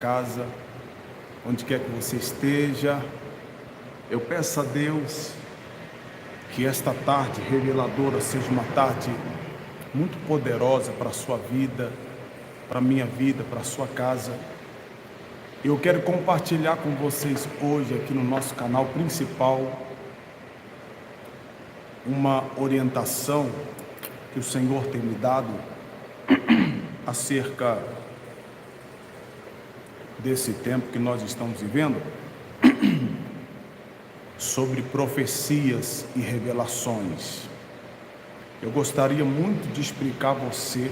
casa, onde quer que você esteja. Eu peço a Deus que esta tarde reveladora seja uma tarde muito poderosa para a sua vida, para a minha vida, para a sua casa. Eu quero compartilhar com vocês hoje aqui no nosso canal principal uma orientação que o Senhor tem me dado acerca desse tempo que nós estamos vivendo, sobre profecias e revelações. Eu gostaria muito de explicar a você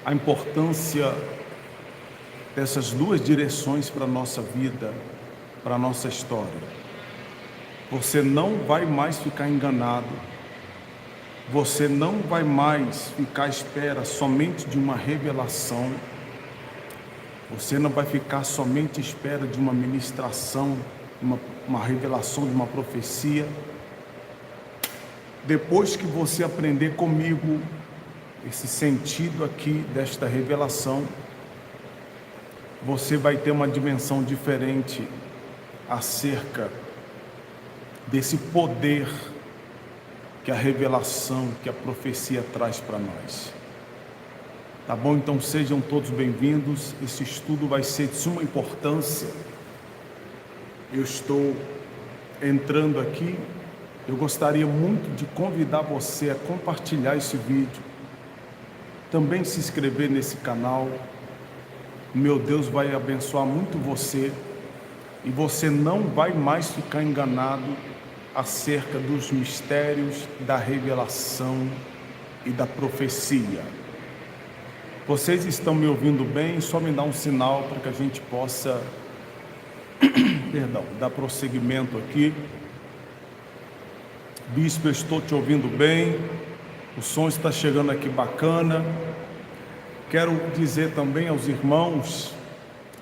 a importância dessas duas direções para a nossa vida, para a nossa história. Você não vai mais ficar enganado, você não vai mais ficar à espera somente de uma revelação, você não vai ficar somente à espera de uma ministração, uma revelação de uma profecia. Depois que você aprender comigo esse sentido aqui desta revelação, você vai ter uma dimensão diferente acerca desse poder que a revelação, que a profecia traz para nós. Tá bom? Então sejam todos bem-vindos. Esse estudo vai ser de suma importância. Eu estou entrando aqui. Eu gostaria muito de convidar você a compartilhar esse vídeo. Também se inscrever nesse canal. Meu Deus vai abençoar muito você. E você não vai mais ficar enganado acerca dos mistérios da revelação e da profecia. Vocês estão me ouvindo bem? Só me dá um sinal para que a gente possa dar prosseguimento aqui. Bispo, eu estou te ouvindo bem, o som está chegando aqui bacana. Quero dizer também aos irmãos,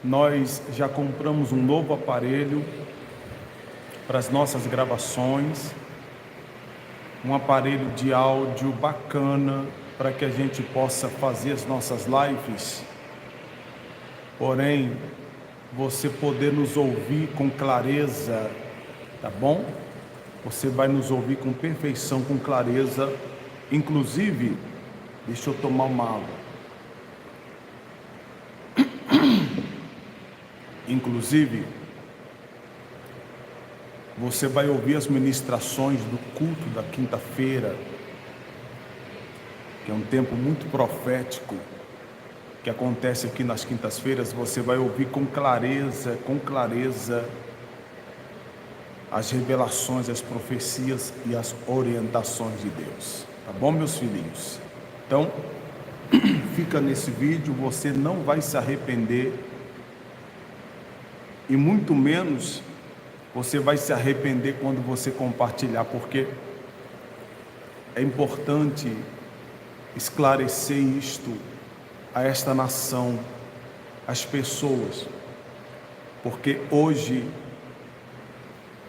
nós já compramos um novo aparelho para as nossas gravações, um aparelho de áudio bacana para que a gente possa fazer as nossas lives, porém, você poder nos ouvir com clareza, tá bom? Você vai nos ouvir com perfeição, com clareza. Inclusive, deixa eu tomar uma água. Inclusive, você vai ouvir as ministrações do culto da quinta-feira, que é um tempo muito profético, que acontece aqui nas quintas-feiras. Você vai ouvir com clareza, as revelações, as profecias e as orientações de Deus. Tá bom, meus filhinhos? Então, fica nesse vídeo, você não vai se arrepender, e muito menos você vai se arrepender quando você compartilhar, porque é importante esclarecer isto a esta nação, às pessoas, porque hoje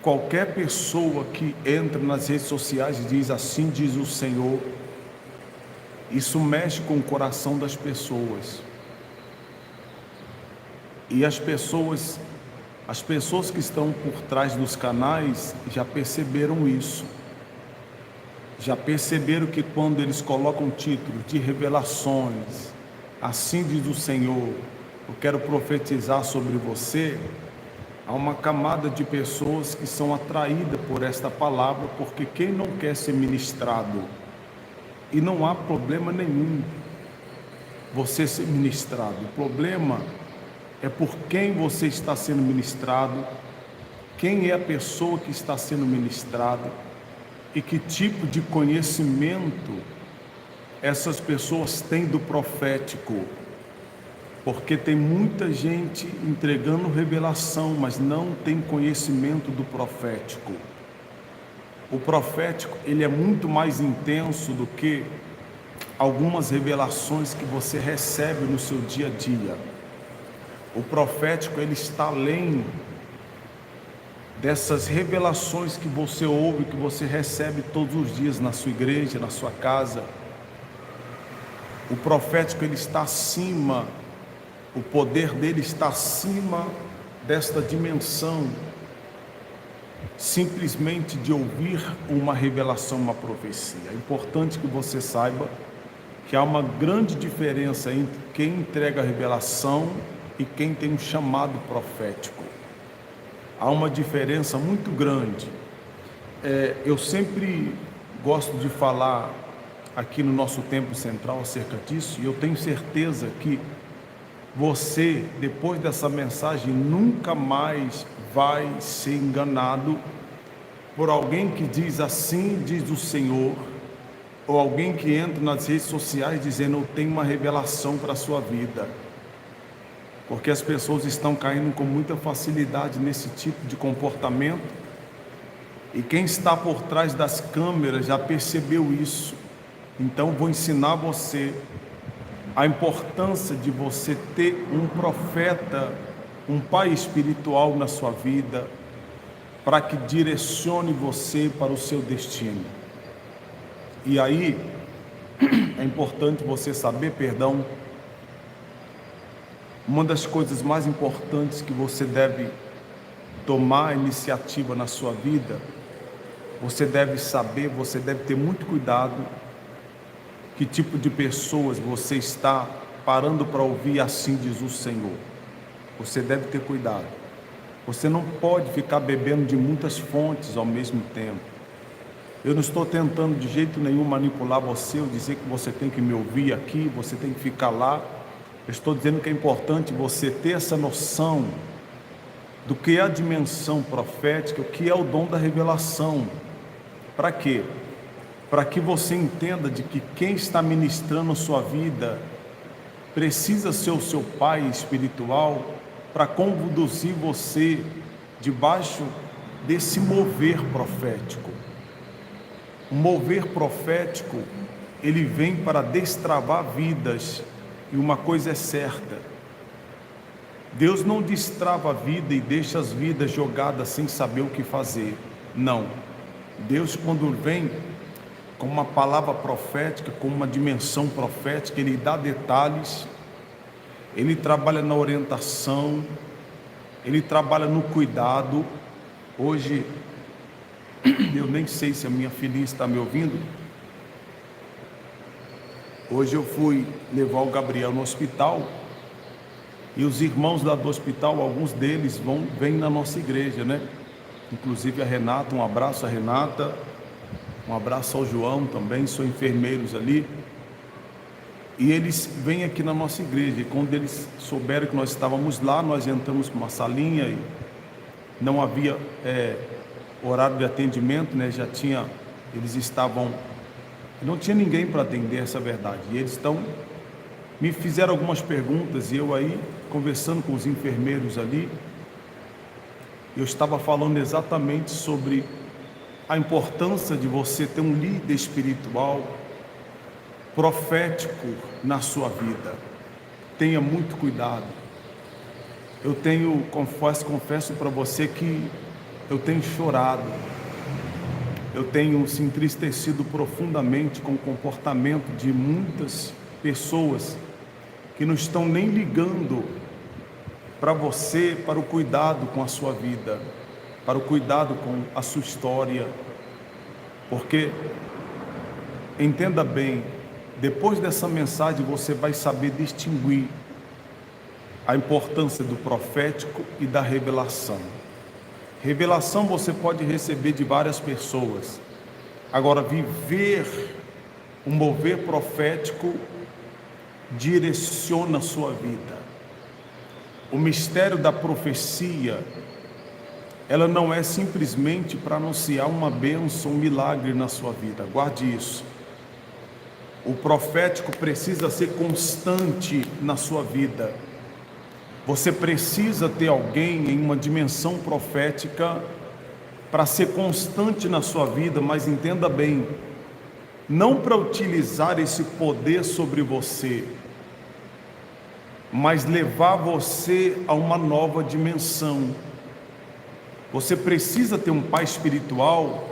qualquer pessoa que entra nas redes sociais e diz assim diz o Senhor, isso mexe com o coração das pessoas. E as pessoas que estão por trás dos canais já perceberam isso. Já perceberam que quando eles colocam títulos de revelações, assim diz o Senhor, eu quero profetizar sobre você, há uma camada de pessoas que são atraídas por esta palavra, porque quem não quer ser ministrado, e não há problema nenhum você ser ministrado, o problema é por quem você está sendo ministrado, quem é a pessoa que está sendo ministrada, e que tipo de conhecimento essas pessoas têm do profético. Porque tem muita gente entregando revelação, mas não tem conhecimento do profético. O profético, ele é muito mais intenso do que algumas revelações que você recebe no seu dia a dia. O profético, ele está além dessas revelações que você ouve, que você recebe todos os dias na sua igreja, na sua casa. O profético, ele está acima O poder dele está acima desta dimensão, simplesmente de ouvir uma revelação, uma profecia. É importante que você saiba que há uma grande diferença entre quem entrega a revelação e quem tem um chamado profético. Há uma diferença muito grande. Eu sempre gosto de falar aqui no nosso Templo Central acerca disso, e eu tenho certeza que você, depois dessa mensagem, nunca mais vai ser enganado por alguém que diz assim diz o Senhor, ou alguém que entra nas redes sociais dizendo eu tenho uma revelação para a sua vida, porque as pessoas estão caindo com muita facilidade nesse tipo de comportamento, e quem está por trás das câmeras já percebeu isso. Então vou ensinar você a importância de você ter um profeta, um pai espiritual na sua vida, para que direcione você para o seu destino. E aí, é importante você saber, uma das coisas mais importantes que você deve tomar iniciativa na sua vida, você deve saber, você deve ter muito cuidado que tipo de pessoas você está parando para ouvir assim diz o Senhor. Você deve ter cuidado. Você não pode ficar bebendo de muitas fontes ao mesmo tempo. Eu não estou tentando de jeito nenhum manipular você ou dizer que você tem que me ouvir aqui, você tem que ficar lá. Eu estou dizendo que é importante você ter essa noção do que é a dimensão profética, o que é o dom da revelação. Para quê? Para que você entenda de que quem está ministrando a sua vida precisa ser o seu pai espiritual para conduzir você debaixo desse mover profético. O mover profético, ele vem para destravar vidas, e uma coisa é certa: Deus não destrava a vida e deixa as vidas jogadas sem saber o que fazer. Não. Deus, quando vem com uma palavra profética, com uma dimensão profética, Ele dá detalhes, Ele trabalha na orientação, Ele trabalha no cuidado. Hoje, eu nem sei se a minha filhinha está me ouvindo. Hoje eu fui levar o Gabriel no hospital, e os irmãos lá do hospital, alguns deles vêm na nossa igreja, né? Inclusive a Renata, um abraço a Renata, um abraço ao João também, são enfermeiros ali. E eles vêm aqui na nossa igreja, e quando eles souberam que nós estávamos lá, nós entramos com uma salinha e não havia horário de atendimento, né? Não tinha ninguém para atender, essa verdade. E eles me fizeram algumas perguntas, e eu aí, conversando com os enfermeiros ali, eu estava falando exatamente sobre a importância de você ter um líder espiritual profético na sua vida. Tenha muito cuidado. Confesso para você que eu tenho chorado, eu tenho se entristecido profundamente com o comportamento de muitas pessoas que não estão nem ligando para você, para o cuidado com a sua vida, para o cuidado com a sua história. Porque, entenda bem, depois dessa mensagem você vai saber distinguir a importância do profético e da revelação. Revelação você pode receber de várias pessoas. Agora, viver um mover profético direciona a sua vida. O mistério da profecia, ela não é simplesmente para anunciar uma bênção, um milagre na sua vida. Guarde isso. O profético precisa ser constante na sua vida. Você precisa ter alguém em uma dimensão profética para ser constante na sua vida, mas entenda bem, não para utilizar esse poder sobre você, mas levar você a uma nova dimensão. Você precisa ter um pai espiritual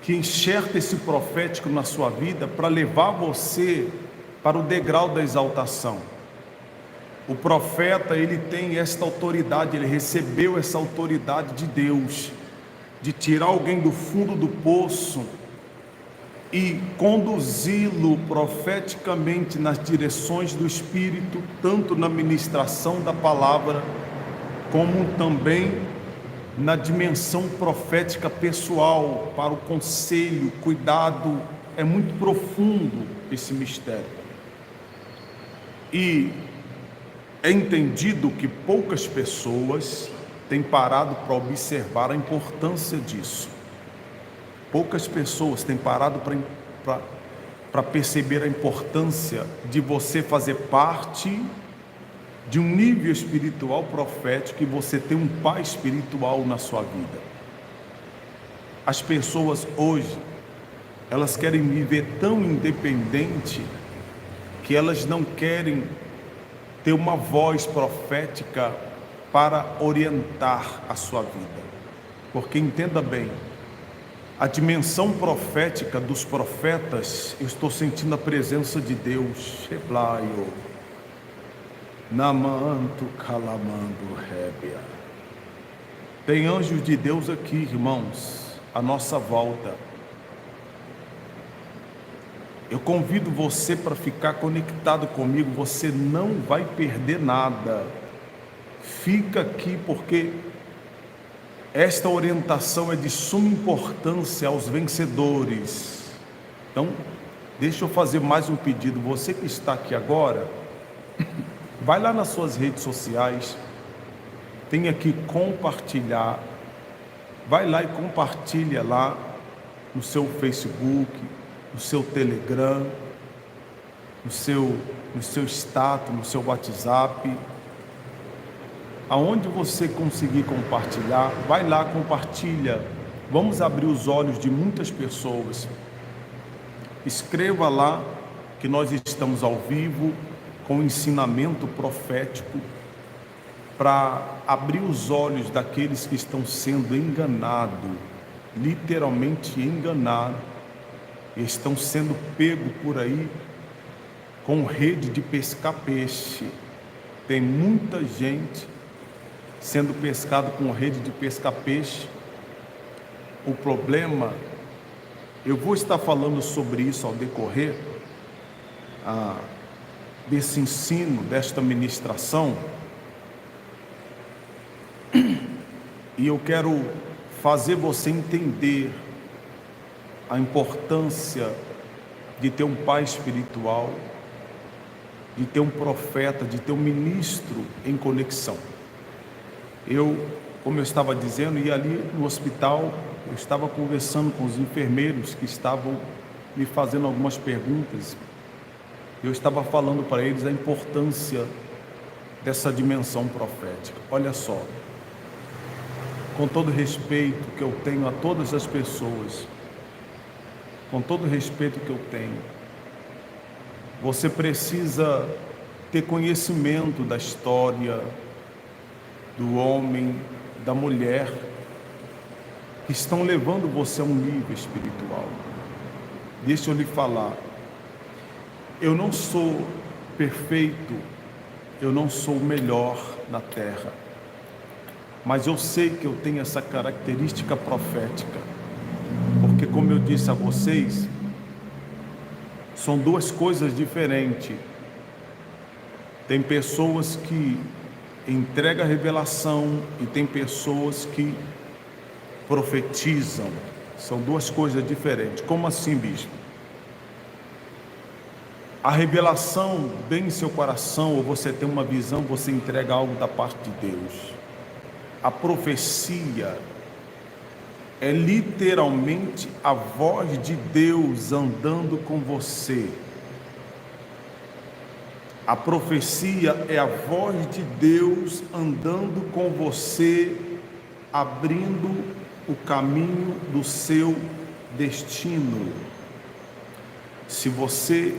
que enxerta esse profético na sua vida para levar você para o degrau da exaltação. O profeta, ele tem esta autoridade, ele recebeu essa autoridade de Deus, de tirar alguém do fundo do poço e conduzi-lo profeticamente nas direções do Espírito, tanto na ministração da palavra, como também na dimensão profética pessoal, para o conselho, cuidado. É muito profundo esse mistério. E é entendido que poucas pessoas têm parado para observar a importância disso. Poucas pessoas têm parado para perceber a importância de você fazer parte de um nível espiritual profético e você ter um pai espiritual na sua vida. As pessoas hoje, elas querem viver tão independente que elas não querem ter uma voz profética para orientar a sua vida. Porque entenda bem, a dimensão profética dos profetas, eu estou sentindo a presença de Deus. Sheblaio, Namanto Calamando Rébia. Tem anjos de Deus aqui, irmãos, à nossa volta. Eu convido você para ficar conectado comigo, você não vai perder nada. Fica aqui porque esta orientação é de suma importância aos vencedores. Então, deixa eu fazer mais um pedido. Você que está aqui agora, vai lá nas suas redes sociais, tem aqui compartilhar, vai lá e compartilha lá no seu Facebook, no seu Telegram, no seu status, no seu WhatsApp, aonde você conseguir compartilhar, vai lá, compartilha. Vamos abrir os olhos de muitas pessoas. Escreva lá que nós estamos ao vivo com ensinamento profético para abrir os olhos daqueles que estão sendo enganados, literalmente enganados, estão sendo pegos por aí com rede de pescar peixe. Tem muita gente sendo pescado com rede de pescar peixe. O problema, eu vou estar falando sobre isso ao decorrer desse ensino, desta ministração, e eu quero fazer você entender a importância de ter um pai espiritual, de ter um profeta, de ter um ministro em conexão. Como eu estava dizendo, ia ali no hospital, eu estava conversando com os enfermeiros que estavam me fazendo algumas perguntas. Eu estava falando para eles a importância dessa dimensão profética. Olha só, com todo respeito que eu tenho a todas as pessoas, com todo respeito que eu tenho, você precisa ter conhecimento da história do homem, da mulher, que estão levando você a um nível espiritual. Deixa eu lhe falar, eu não sou perfeito, eu não sou o melhor na terra, mas eu sei que eu tenho essa característica profética, porque como eu disse a vocês, são duas coisas diferentes. Tem pessoas que entregam a revelação e tem pessoas que profetizam. São duas coisas diferentes. Como assim, bispo? A revelação vem em seu coração, ou você tem uma visão, você entrega algo da parte de Deus. A profecia é literalmente a voz de Deus andando com você. A profecia é a voz de Deus andando com você, abrindo o caminho do seu destino. Se você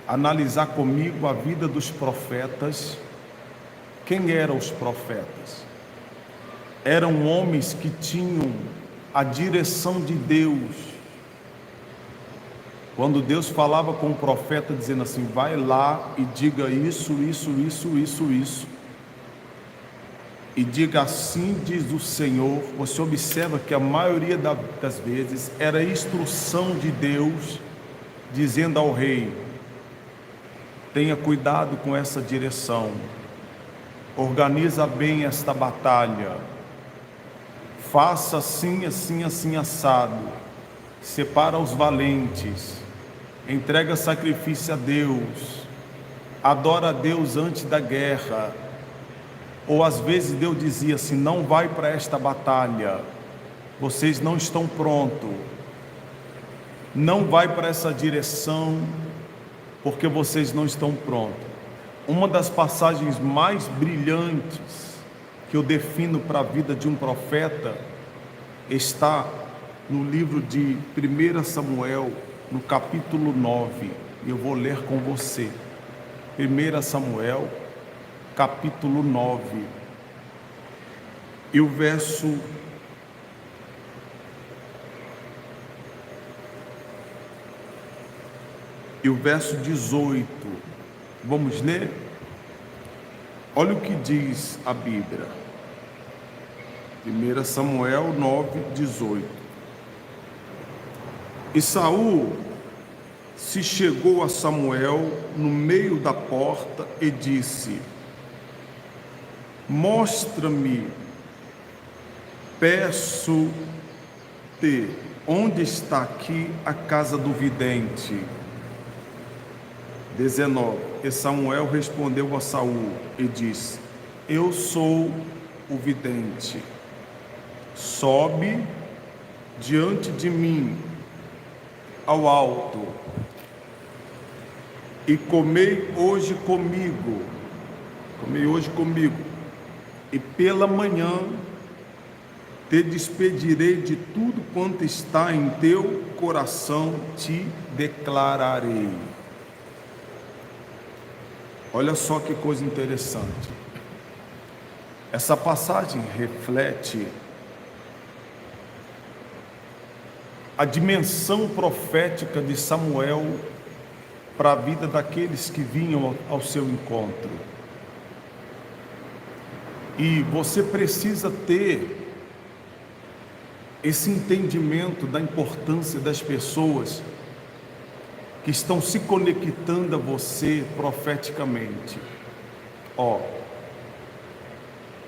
analisar comigo a vida dos profetas, quem eram os profetas? Eram homens que tinham a direção de Deus. Quando Deus falava com o profeta dizendo assim, vai lá e diga isso, e diga assim diz o Senhor, você observa que a maioria das vezes era instrução de Deus, dizendo ao rei, tenha cuidado com essa direção, organiza bem esta batalha, faça assim, assim, assim, assado, separa os valentes, entrega sacrifício a Deus, adora a Deus antes da guerra. Ou às vezes Deus dizia assim, não vai para esta batalha, vocês não estão prontos, não vai para essa direção, porque vocês não estão prontos. Uma das passagens mais brilhantes que eu defino para a vida de um profeta está no livro de 1 Samuel, no capítulo 9, e eu vou ler com você. 1 Samuel, capítulo 9, e o verso 18. Vamos ler? Olha o que diz a Bíblia. 1 Samuel 9, 18. E Saul se chegou a Samuel no meio da porta e disse, mostra-me, peço-te, onde está aqui a casa do vidente? 19. E Samuel respondeu a Saul e disse, eu sou o vidente, sobe diante de mim ao alto e comei hoje comigo, e pela manhã te despedirei de tudo quanto está em teu coração, te declararei. Olha só que coisa interessante. Essa passagem reflete a dimensão profética de Samuel para a vida daqueles que vinham ao seu encontro. E você precisa ter esse entendimento da importância das pessoas que estão se conectando a você profeticamente.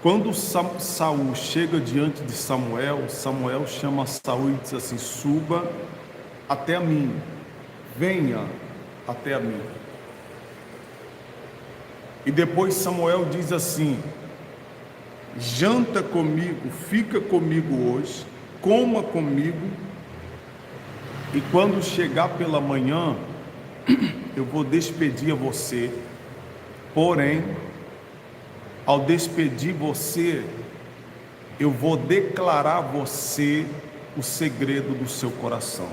Quando Saul chega diante de Samuel, Samuel chama Saul e diz assim, suba até a mim, venha até a mim. E depois Samuel diz assim, janta comigo, fica comigo hoje, coma comigo, e quando chegar pela manhã, eu vou despedir a você, porém, ao despedir você, eu vou declarar a você o segredo do seu coração.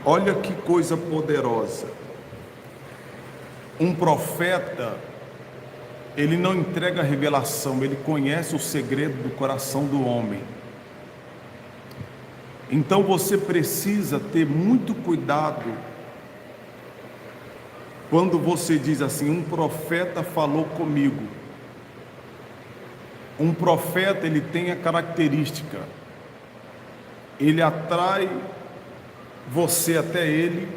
Olha que coisa poderosa. Um profeta, ele não entrega a revelação, ele conhece o segredo do coração do homem. Então você precisa ter muito cuidado quando você diz assim, um profeta falou comigo. Um profeta, ele tem a característica, ele atrai você até ele,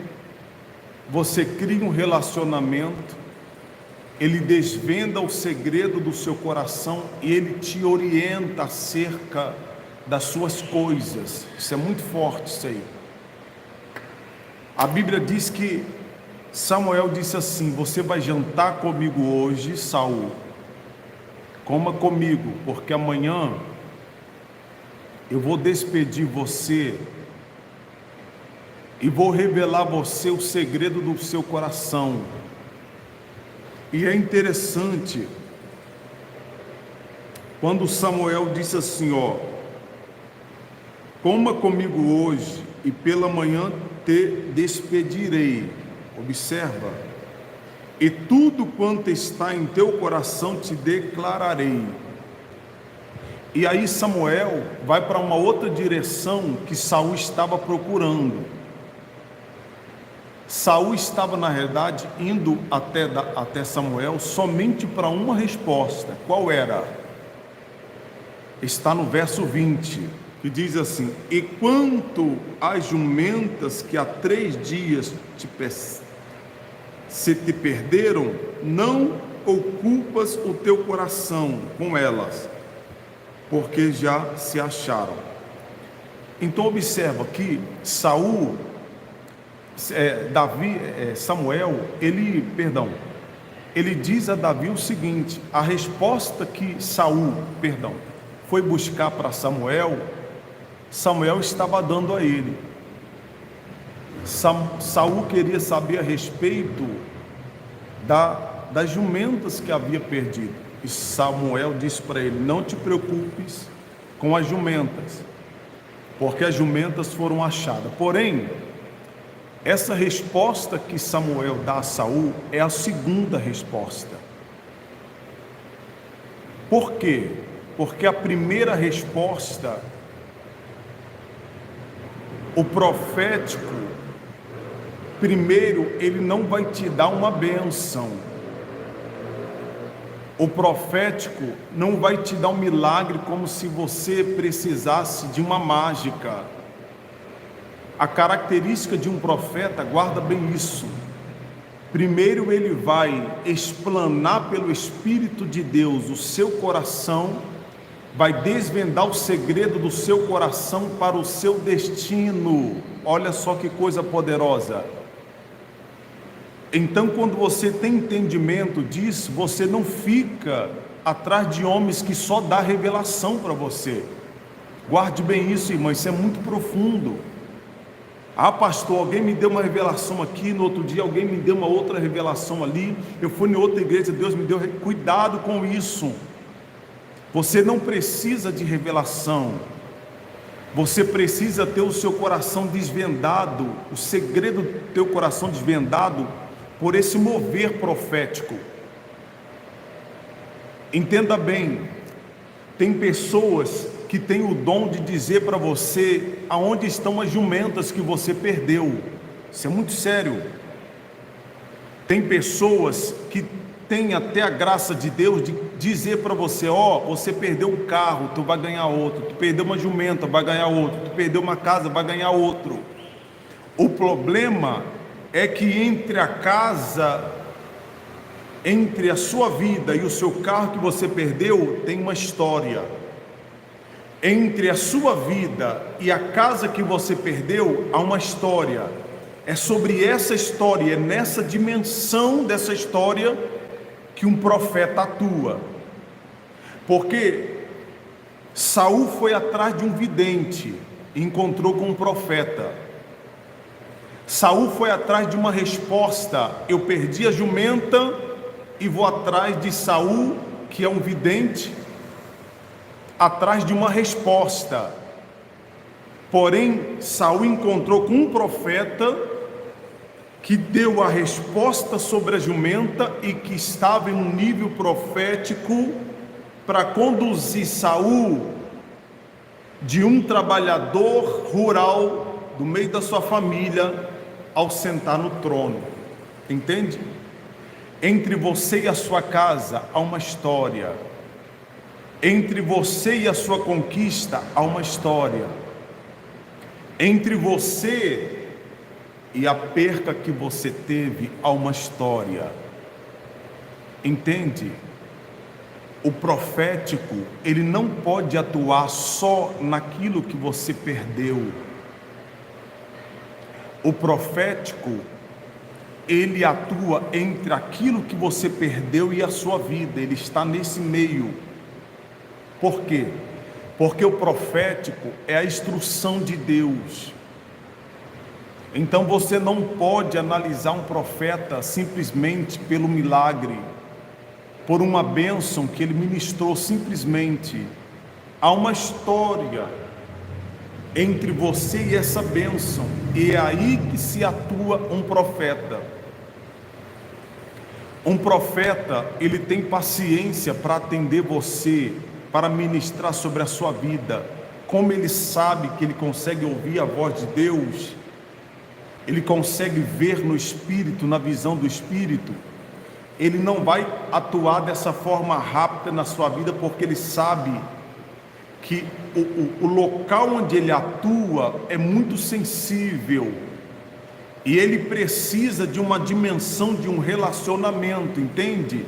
você cria um relacionamento, ele desvenda o segredo do seu coração e ele te orienta acerca das suas coisas. Isso é muito forte, isso aí. A Bíblia diz que Samuel disse assim, você vai jantar comigo hoje, Saul, coma comigo, porque amanhã eu vou despedir você e vou revelar a você o segredo do seu coração. E é interessante, quando Samuel disse assim, coma comigo hoje e pela manhã te despedirei. Observa, e tudo quanto está em teu coração te declararei. E aí Samuel vai para uma outra direção que Saul estava procurando. Saul estava, na realidade, indo até Samuel somente para uma resposta. Qual era? Está no verso 20, que diz assim: e quanto às jumentas que há 3 dias se te perderam, não ocupas o teu coração com elas, porque já se acharam. Então observa que Samuel, ele diz a Davi o seguinte: a resposta que Saul foi buscar para Samuel estava dando a ele. Saul queria saber a respeito das jumentas que havia perdido, e Samuel disse para ele: não te preocupes com as jumentas, porque as jumentas foram achadas. Porém, essa resposta que Samuel dá a Saul é a segunda resposta. Por quê? Porque a primeira resposta, o profético, primeiro, ele não vai te dar uma bênção. O profético não vai te dar um milagre como se você precisasse de uma mágica. A característica de um profeta, guarda bem isso. Primeiro ele vai explanar pelo Espírito de Deus o seu coração, vai desvendar o segredo do seu coração para o seu destino. Olha só que coisa poderosa. Então, quando você tem entendimento disso, você não fica atrás de homens que só dá revelação para você. Guarde bem isso, irmão, isso é muito profundo. Ah, pastor, alguém me deu uma revelação aqui, no outro dia alguém me deu uma outra revelação ali, eu fui em outra igreja, Deus me deu. Cuidado com isso. Você não precisa de revelação, você precisa ter o seu coração desvendado, o segredo do teu coração desvendado por esse mover profético. Entenda bem, tem pessoas que têm o dom de dizer para você aonde estão as jumentas que você perdeu. Isso é muito sério. Tem pessoas que têm até a graça de Deus de dizer para você: você perdeu um carro, tu vai ganhar outro. Tu perdeu uma jumenta, vai ganhar outro. Tu perdeu uma casa, vai ganhar outro. O problema é que entre a sua vida e o seu carro que você perdeu, tem uma história. Entre a sua vida e a casa que você perdeu, há uma história. É sobre essa história, é nessa dimensão dessa história que um profeta atua. Porque Saul foi atrás de um vidente e encontrou com um profeta. Saul foi atrás de uma resposta: eu perdi a jumenta e vou atrás de Saul, que é um vidente, atrás de uma resposta. Porém, Saul encontrou com um profeta que deu a resposta sobre a jumenta e que estava em um nível profético para conduzir Saul de um trabalhador rural do meio da sua família ao sentar no trono. Entende? Entre você e a sua casa há uma história. Entre você e a sua conquista há uma história. Entre você e a perca que você teve há uma história. Entende? O profético, ele não pode atuar só naquilo que você perdeu. O profético, ele atua entre aquilo que você perdeu e a sua vida. Ele está nesse meio. Por quê? Porque o profético é a instrução de Deus. Então você não pode analisar um profeta simplesmente pelo milagre, por uma bênção que ele ministrou simplesmente. Há uma história entre você e essa bênção, e é aí que se atua um profeta. Um profeta, ele tem paciência para atender você, para ministrar sobre a sua vida. Como ele sabe que ele consegue ouvir a voz de Deus, ele consegue ver no espírito, na visão do espírito, ele não vai atuar dessa forma rápida na sua vida, porque ele sabe que o local onde ele atua é muito sensível, e ele precisa de uma dimensão de um relacionamento, entende?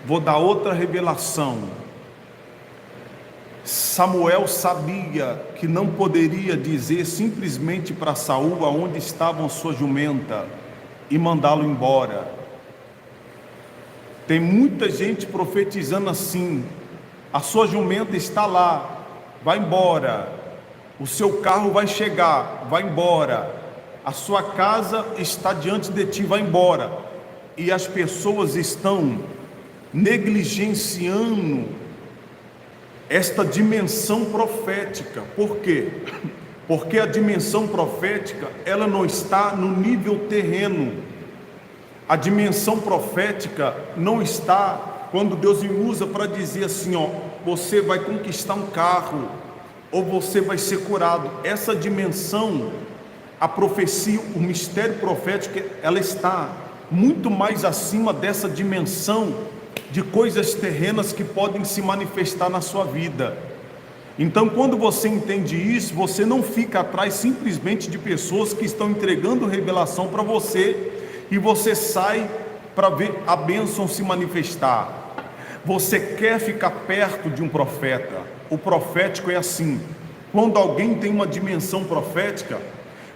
Vou dar outra revelação. Samuel sabia que não poderia dizer simplesmente para Saul aonde estavam sua jumenta e mandá-lo embora. Tem muita gente profetizando assim: a sua jumenta está lá, vai embora. O seu carro vai chegar, vai embora. A sua casa está diante de ti, vai embora. E as pessoas estão negligenciando esta dimensão profética. Por quê? Porque a dimensão profética, ela não está no nível terreno. A dimensão profética não está quando Deus me usa para dizer assim, ó, você vai conquistar um carro, ou você vai ser curado. Essa dimensão, a profecia, o mistério profético, ela está muito mais acima dessa dimensão de coisas terrenas que podem se manifestar na sua vida. Então, quando você entende isso, você não fica atrás simplesmente de pessoas que estão entregando revelação para você, e você sai para ver a bênção se manifestar. Você quer ficar perto de um profeta. O profético é assim: quando alguém tem uma dimensão profética,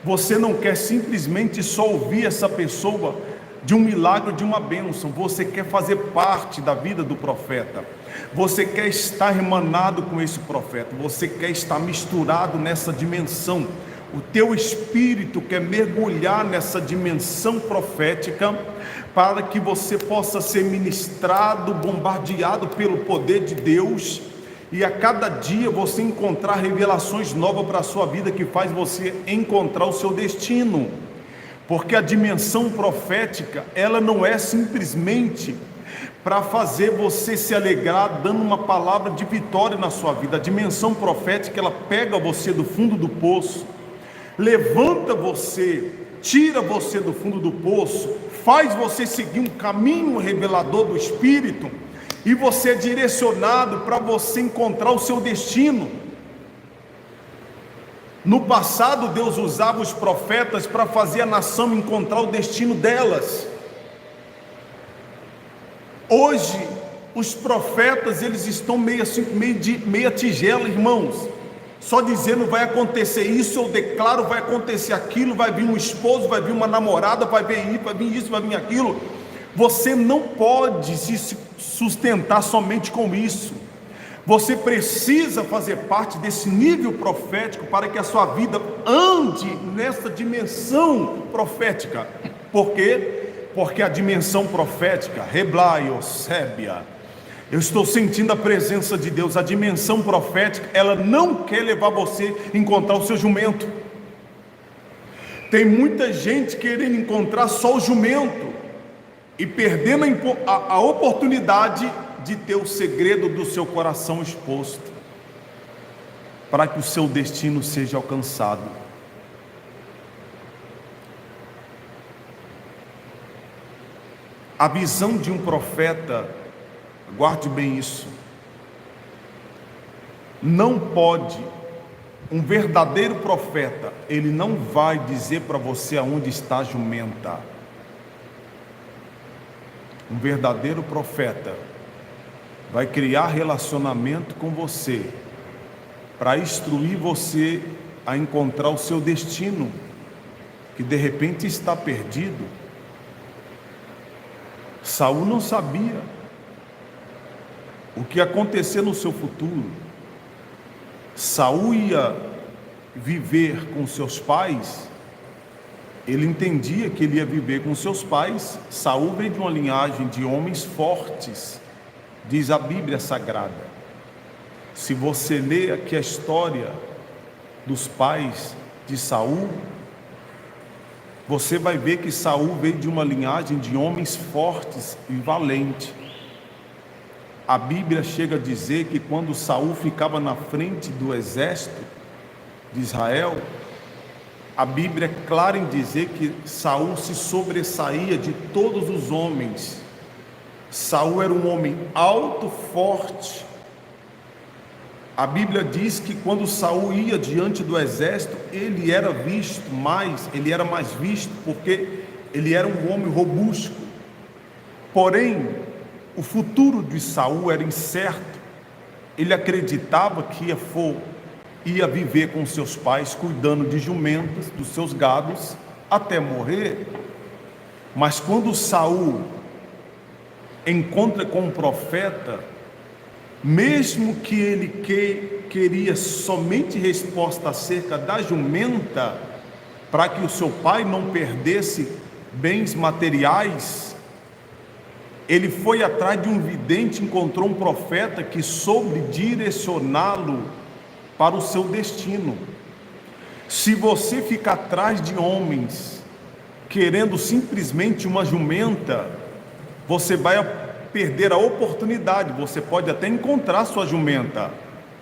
você não quer simplesmente só ouvir essa pessoa de um milagre, de uma bênção. Você quer fazer parte da vida do profeta. Você quer estar emanado com esse profeta. Você quer estar misturado nessa dimensão. O teu espírito quer mergulhar nessa dimensão profética, para que você possa ser ministrado, bombardeado pelo poder de Deus, e a cada dia você encontrar revelações novas para a sua vida, que faz você encontrar o seu destino. Porque a dimensão profética, ela não é simplesmente para fazer você se alegrar dando uma palavra de vitória na sua vida. A dimensão profética, ela pega você do fundo do poço, levanta você, tira você do fundo do poço, faz você seguir um caminho revelador do Espírito, e você é direcionado para você encontrar o seu destino. No passado, Deus usava os profetas para fazer a nação encontrar o destino delas. Hoje, os profetas, eles estão meia tigela, irmãos, só dizendo vai acontecer isso, eu declaro, vai acontecer aquilo, vai vir um esposo, vai vir uma namorada, vai vir isso, vai vir aquilo. Você não pode se sustentar somente com isso. Você precisa fazer parte desse nível profético para que a sua vida ande nessa dimensão profética. Por quê? Porque a dimensão profética, Reblaio, Sébia, eu estou sentindo a presença de Deus. A dimensão profética, ela não quer levar você a encontrar o seu jumento. Tem muita gente querendo encontrar só o jumento e perdendo a oportunidade de ter o segredo do seu coração exposto, para que o seu destino seja alcançado. A visão de um profeta, guarde bem isso, não pode, um verdadeiro profeta, ele não vai dizer para você aonde está a jumenta. Um verdadeiro profeta vai criar relacionamento com você, para instruir você a encontrar o seu destino, que de repente está perdido. Saul não sabia o que ia acontecer no seu futuro. Saul ia viver com seus pais, ele entendia que ele ia viver com seus pais. Saul veio de uma linhagem de homens fortes, diz a Bíblia Sagrada. Se você ler aqui a história dos pais de Saul, você vai ver que Saul veio de uma linhagem de homens fortes e valentes. A Bíblia chega a dizer que quando Saul ficava na frente do exército de Israel, A Bíblia é clara em dizer que Saul se sobressaía de todos os homens. Saul era um homem alto, forte. A Bíblia diz que quando Saul ia diante do exército, ele era mais visto, porque ele era um homem robusto. Porém, o futuro de Saul era incerto. Ele acreditava que ia viver com seus pais, cuidando de jumentos, dos seus gados, até morrer. Mas quando Saul encontra com um profeta, mesmo que ele queria somente resposta acerca da jumenta, para que o seu pai não perdesse bens materiais, ele foi atrás de um vidente, encontrou um profeta que soube direcioná-lo para o seu destino. Se você ficar atrás de homens querendo simplesmente uma jumenta, você vai perder a oportunidade. Você pode até encontrar sua jumenta.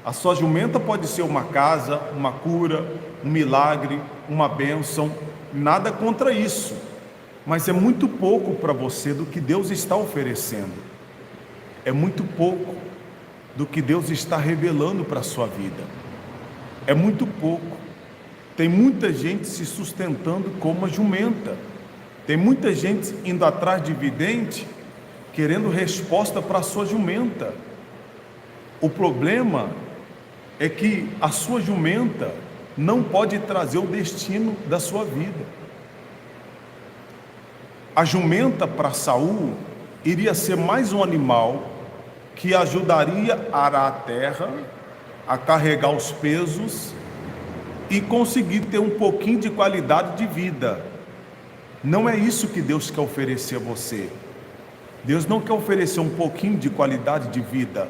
A sua jumenta pode ser uma casa, uma cura, um milagre, uma bênção, nada contra isso, mas é muito pouco para você do que Deus está oferecendo. É muito pouco do que Deus está revelando para a sua vida. É muito pouco. Tem muita gente se sustentando como uma jumenta. Tem muita gente indo atrás de vidente, querendo resposta para a sua jumenta. O problema é que a sua jumenta não pode trazer o destino da sua vida. A jumenta para Saul iria ser mais um animal que ajudaria a arar a terra, a carregar os pesos e conseguir ter um pouquinho de qualidade de vida. Não é isso que Deus quer oferecer a você. Deus não quer oferecer um pouquinho de qualidade de vida.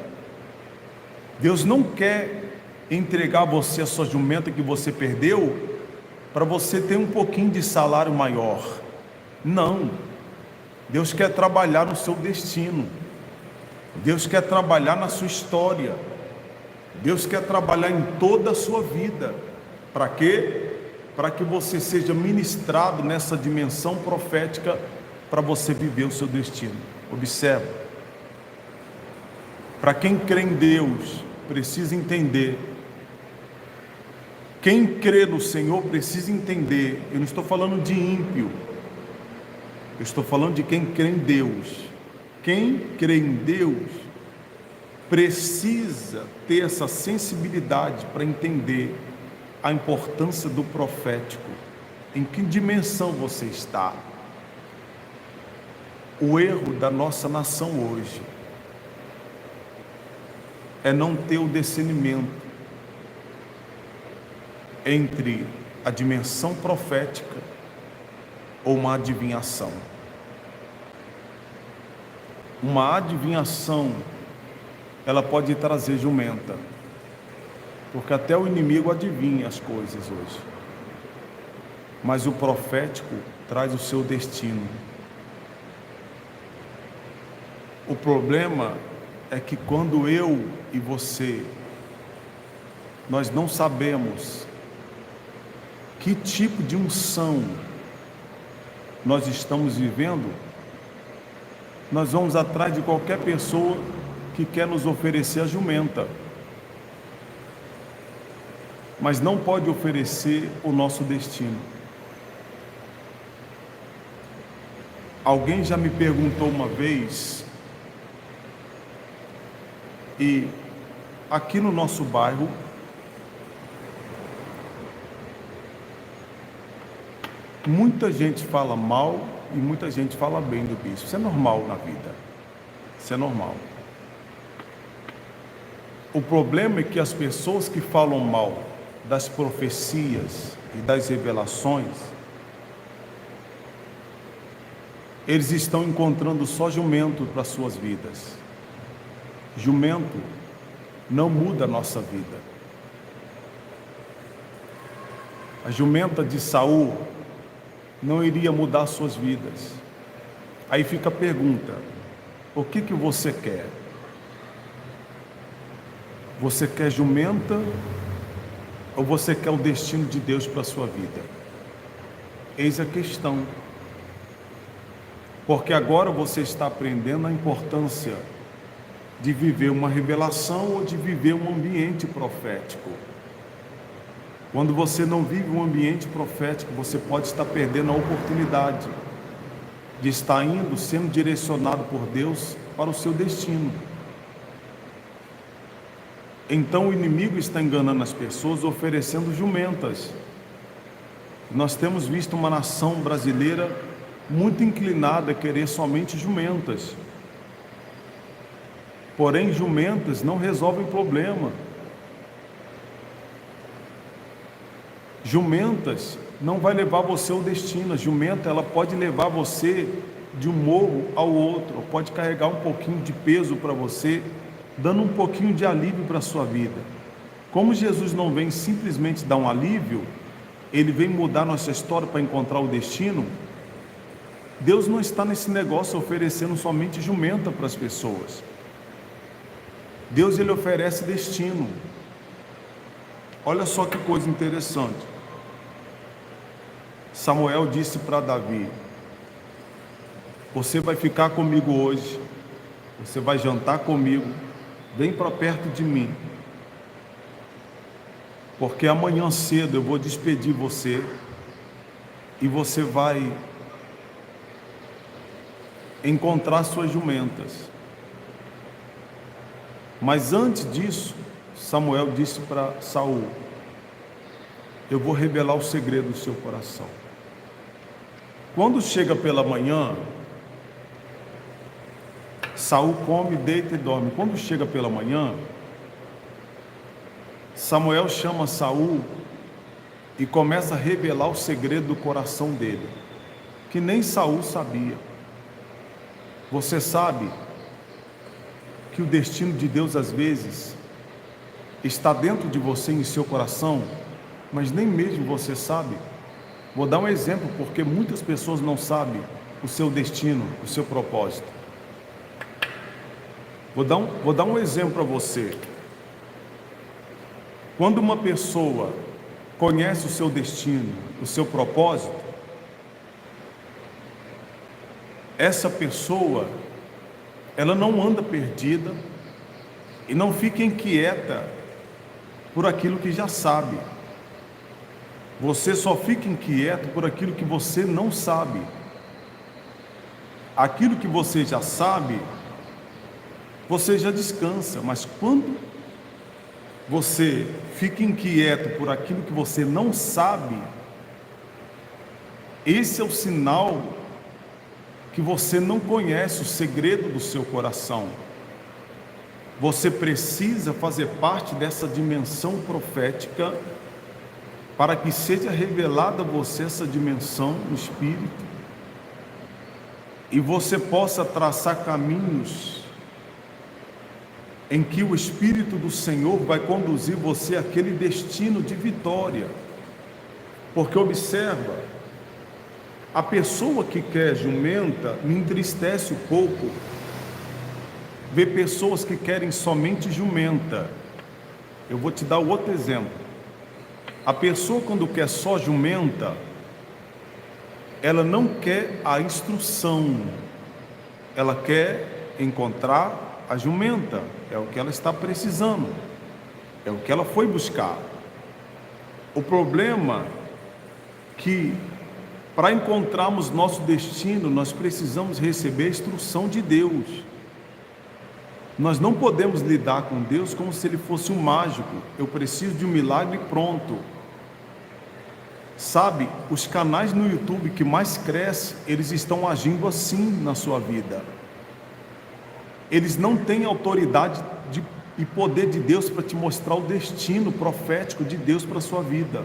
Deus não quer entregar a você a sua jumenta que você perdeu para você ter um pouquinho de salário maior. Não. Deus quer trabalhar no seu destino. Deus quer trabalhar na sua história. Deus quer trabalhar em toda a sua vida. Para quê? Para que você seja ministrado nessa dimensão profética, para você viver o seu destino. Observe. Para quem crê em Deus, precisa entender. Quem crê no Senhor precisa entender. Eu não estou falando de ímpio. Eu estou falando de quem crê em Deus. Quem crê em Deus precisa ter essa sensibilidade para entender a importância do profético. Em que dimensão você está? O erro da nossa nação hoje é não ter o discernimento entre a dimensão profética ou uma adivinhação. Uma adivinhação, ela pode trazer jumenta, porque até o inimigo adivinha as coisas hoje. Mas o profético traz o seu destino. O problema é que quando eu e você, nós não sabemos que tipo de unção nós estamos vivendo, nós vamos atrás de qualquer pessoa que quer nos oferecer a jumenta, mas não pode oferecer o nosso destino. Alguém já me perguntou uma vez, e aqui no nosso bairro, muita gente fala mal e muita gente fala bem do bispo. Isso é normal na vida. Isso é normal. O problema é que as pessoas que falam mal das profecias e das revelações, eles estão encontrando só jumento para suas vidas. Jumento não muda a nossa vida. A jumenta de Saul não iria mudar suas vidas. Aí fica a pergunta: o que você quer? Você quer jumenta ou você quer o destino de Deus para a sua vida? Eis a questão. Porque agora você está aprendendo a importância de viver uma revelação ou de viver um ambiente profético. Quando você não vive um ambiente profético, você pode estar perdendo a oportunidade de estar indo, sendo direcionado por Deus para o seu destino. Então o inimigo está enganando as pessoas, oferecendo jumentas. Nós temos visto uma nação brasileira muito inclinada a querer somente jumentas. Porém, jumentas não resolvem problema. Jumentas não vai levar você ao destino. A jumenta, ela pode levar você de um morro ao outro, pode carregar um pouquinho de peso para você, dando um pouquinho de alívio para a sua vida. Como Jesus não vem simplesmente dar um alívio, Ele vem mudar nossa história para encontrar o destino. Deus não está nesse negócio oferecendo somente jumenta para as pessoas. Deus, Ele oferece destino. Olha só que coisa interessante. Samuel disse para Davi: você vai ficar comigo hoje, você vai jantar comigo, vem para perto de mim, porque amanhã cedo eu vou despedir você e você vai encontrar suas jumentas. Mas antes disso, Samuel disse para Saul: eu vou revelar o segredo do seu coração. Quando chega pela manhã, Saul come, deita e dorme. Quando chega pela manhã, Samuel chama Saul e começa a revelar o segredo do coração dele, que nem Saul sabia. Você sabe que o destino de Deus às vezes está dentro de você, em seu coração, mas nem mesmo você sabe. Vou dar um exemplo, porque muitas pessoas não sabem o seu destino, o seu propósito. Vou dar um exemplo para você. Quando uma pessoa conhece o seu destino, o seu propósito, essa pessoa, ela não anda perdida e não fica inquieta por aquilo que já sabe. Você só fica inquieto por aquilo que você não sabe. Aquilo que você já sabe, você já descansa, mas quando você fica inquieto por aquilo que você não sabe, esse é o sinal que você não conhece o segredo do seu coração. Você precisa fazer parte dessa dimensão profética para que seja revelada a você essa dimensão no Espírito e você possa traçar caminhos em que o Espírito do Senhor vai conduzir você àquele destino de vitória. Porque observa, a pessoa que quer jumenta me entristece um pouco ver pessoas que querem somente jumenta. Eu vou te dar outro exemplo. A pessoa, quando quer só jumenta, ela não quer a instrução, ela quer encontrar a jumenta, é o que ela está precisando, é o que ela foi buscar. O problema é que, para encontrarmos nosso destino, nós precisamos receber a instrução de Deus. Nós não podemos lidar com Deus como se Ele fosse um mágico. Eu preciso de um milagre pronto. Sabe, os canais no YouTube que mais crescem, eles estão agindo assim na sua vida. Eles não têm autoridade e poder de Deus para te mostrar o destino profético de Deus para a sua vida.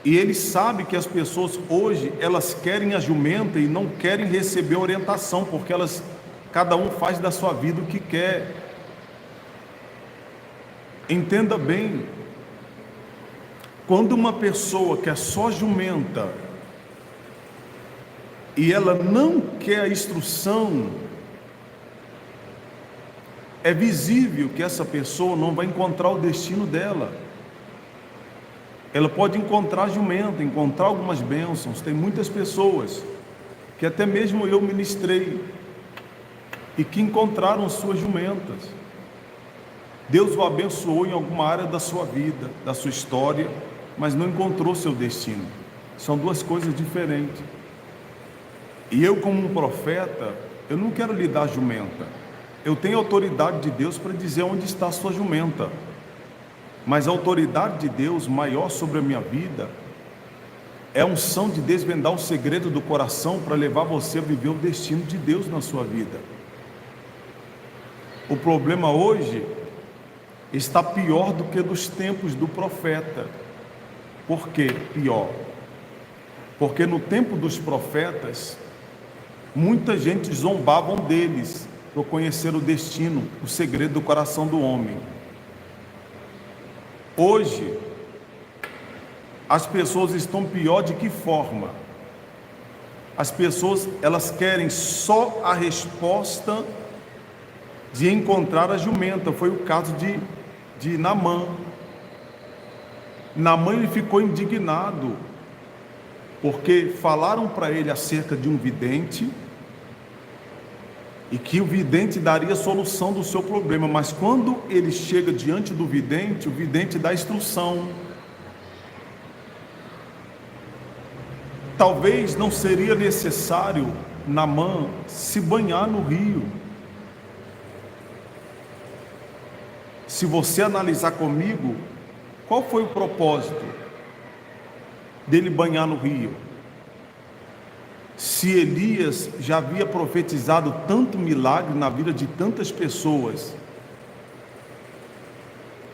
E Ele sabe que as pessoas hoje, elas querem a jumenta e não querem receber orientação, porque cada um faz da sua vida o que quer. Entenda bem, quando uma pessoa quer só jumenta e ela não quer a instrução, é visível que essa pessoa não vai encontrar o destino dela. ela pode encontrar jumenta, encontrar algumas bênçãos. Tem muitas pessoas que até mesmo eu ministrei e que encontraram suas jumentas. Deus o abençoou em alguma área da sua vida, da sua história, mas não encontrou seu destino. São duas coisas diferentes. E eu, como um profeta, eu não quero lhe dar jumenta. Eu tenho autoridade de Deus para dizer onde está a sua jumenta. Mas a autoridade de Deus maior sobre a minha vida é a unção de desvendar o segredo do coração para levar você a viver o destino de Deus na sua vida. O problema hoje está pior do que dos tempos do profeta. Por que pior? Porque no tempo dos profetas, muita gente zombavam deles por conhecer o destino, o segredo do coração do homem. Hoje, as pessoas estão pior de que forma? As pessoas, elas querem só a resposta de encontrar a jumenta. Foi o caso de Naamã. Naamã, ele ficou indignado, porque falaram para ele acerca de um vidente, e que o vidente daria solução do seu problema, mas quando ele chega diante do vidente, o vidente dá instrução. Talvez não seria necessário Naamã se banhar no rio. Se você analisar comigo, qual foi o propósito dele banhar no rio? Se Elias já havia profetizado tanto milagre na vida de tantas pessoas,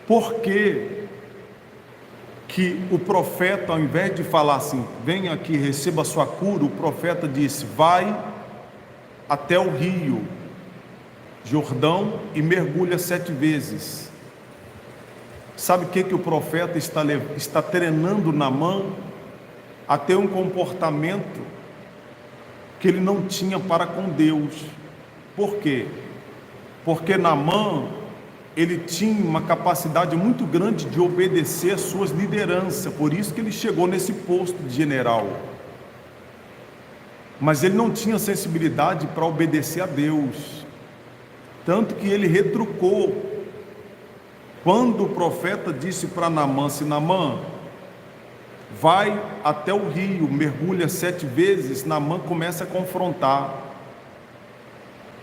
por que o profeta, ao invés de falar assim, venha aqui, receba a sua cura, o profeta disse, vai até o rio Jordão e mergulha 7 vezes. Sabe o que o profeta está treinando Naamã? A ter um comportamento que ele não tinha para com Deus. Por quê? Porque Naamã, ele tinha uma capacidade muito grande de obedecer às suas lideranças, por isso que ele chegou nesse posto de general. Mas ele não tinha sensibilidade para obedecer a Deus, tanto que ele retrucou. Quando o profeta disse para Naamã, se Naamã, vai até o rio, mergulha 7 vezes, Naamã começa a confrontar.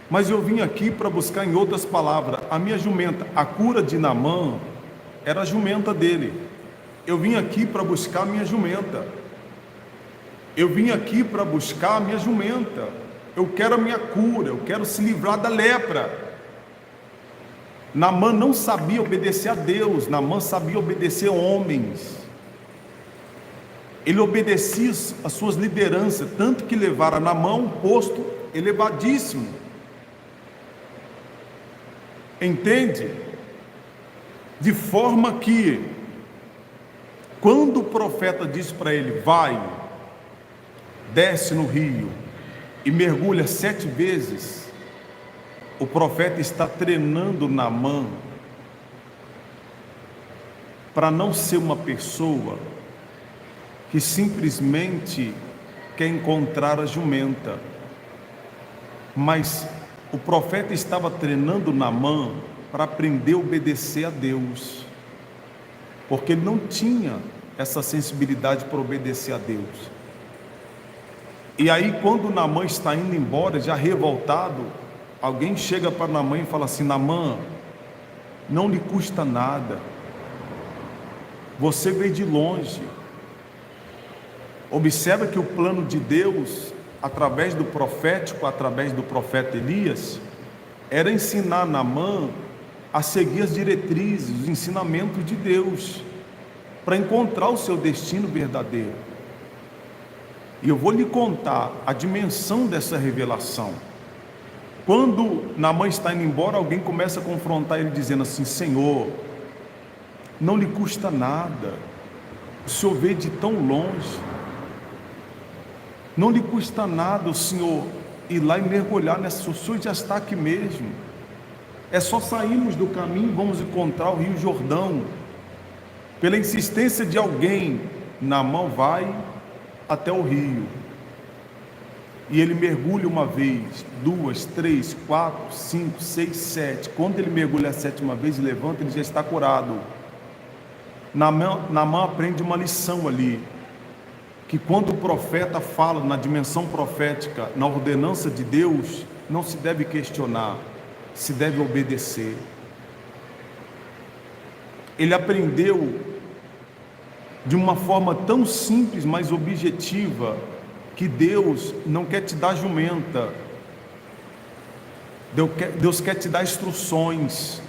Mas eu vim aqui para buscar, em outras palavras, a minha jumenta. A cura de Naamã era a jumenta dele. Eu vim aqui para buscar a minha jumenta. Eu vim aqui para buscar a minha jumenta. Eu quero a minha cura, eu quero se livrar da lepra. Naamã não sabia obedecer a Deus, Naamã sabia obedecer a homens. Ele obedecia às suas lideranças, tanto que levaram a Naamã um posto elevadíssimo. Entende? De forma que, quando o profeta disse para ele, vai, desce no rio e mergulha 7 vezes, o profeta está treinando Naamã para não ser uma pessoa que simplesmente quer encontrar a jumenta, mas o profeta estava treinando Naamã para aprender a obedecer a Deus, porque ele não tinha essa sensibilidade para obedecer a Deus. E aí, quando Naamã está indo embora, já revoltado, alguém chega para Naamã e fala assim, Naamã, não lhe custa nada, você veio de longe. Observa que o plano de Deus, através do profético, através do profeta Elias, era ensinar Naamã a seguir as diretrizes, os ensinamentos de Deus, para encontrar o seu destino verdadeiro. E eu vou lhe contar a dimensão dessa revelação. Quando Naamã está indo embora, alguém começa a confrontar ele dizendo assim, Senhor, não lhe custa nada, o Senhor veio de tão longe, não lhe custa nada o Senhor ir lá e mergulhar nessa, o Senhor já está aqui mesmo, é só sairmos do caminho e vamos encontrar o Rio Jordão. Pela insistência de alguém, Naamã vai até o rio. E ele mergulha uma vez, duas, três, quatro, cinco, seis, sete. Quando ele mergulha a sétima vez e levanta, ele já está curado. Naamã aprende uma lição ali, que quando o profeta fala na dimensão profética, na ordenança de Deus, não se deve questionar, se deve obedecer. Ele aprendeu de uma forma tão simples, mas objetiva, que Deus não quer te dar jumenta, Deus quer te dar instruções,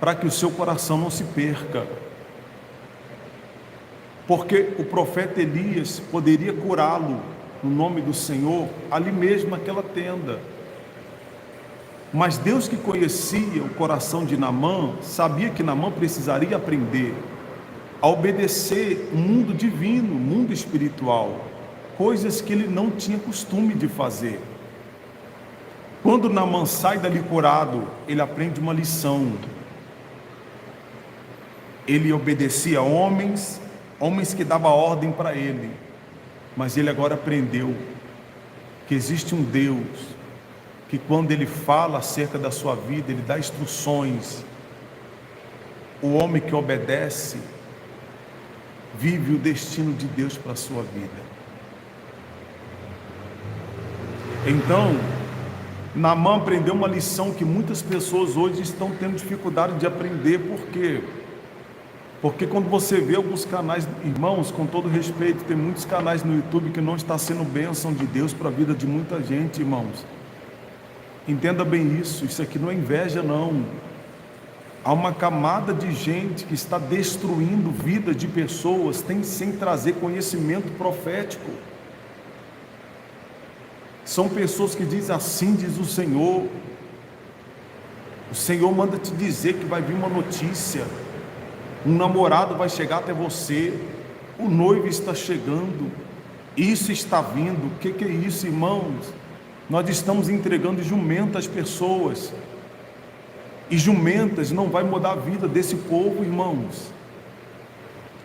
para que o seu coração não se perca. Porque o profeta Elias poderia curá-lo, no nome do Senhor, ali mesmo naquela tenda. Mas Deus, que conhecia o coração de Naamã, sabia que Naamã precisaria aprender a obedecer o mundo divino, o mundo espiritual, coisas que ele não tinha costume de fazer. Quando Naamã sai dali curado, ele aprende uma lição. Ele obedecia a homens que davam ordem para ele, mas ele agora aprendeu que existe um Deus que, quando ele fala acerca da sua vida, ele dá instruções. O homem que obedece vive o destino de Deus para a sua vida. Então, Naamã aprendeu uma lição que muitas pessoas hoje estão tendo dificuldade de aprender. Por quê? Porque quando você vê alguns canais, irmãos, com todo respeito, tem muitos canais no YouTube que não está sendo bênção de Deus para a vida de muita gente, irmãos. Entenda bem isso aqui não é inveja, não. Há uma camada de gente que está destruindo vidas de pessoas sem trazer conhecimento profético. São pessoas que dizem: assim diz o Senhor. O Senhor manda te dizer que vai vir uma notícia. Um namorado vai chegar até você. O noivo está chegando. Isso está vindo. O que é isso, irmãos? Nós estamos entregando jumenta às pessoas. E jumentas não vai mudar a vida desse povo, irmãos.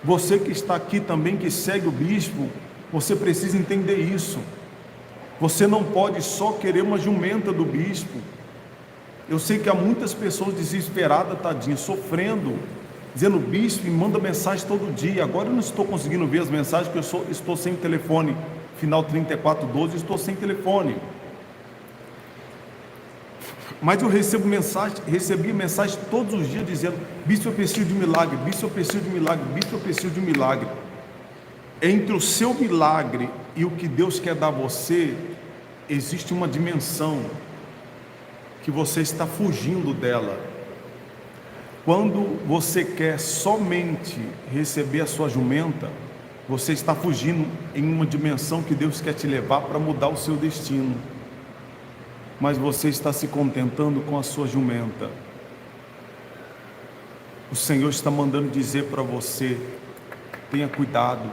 Você que está aqui também, que segue o bispo, você precisa entender isso. Você não pode só querer uma jumenta do bispo. Eu sei que há muitas pessoas desesperadas, tadinhas, sofrendo, dizendo: bispo, me manda mensagem todo dia. Agora eu não estou conseguindo ver as mensagens, porque eu estou sem telefone. Final 3412, estou sem telefone. Mas eu recebi mensagem todos os dias dizendo: bispo, eu preciso de um milagre, bispo, eu preciso de um milagre, bispo, eu preciso de um milagre. Entre o seu milagre e o que Deus quer dar a você, existe uma dimensão que você está fugindo dela. Quando você quer somente receber a sua jumenta, você está fugindo em uma dimensão que Deus quer te levar para mudar o seu destino. Mas você está se contentando com a sua jumenta. O Senhor está mandando dizer para você: tenha cuidado.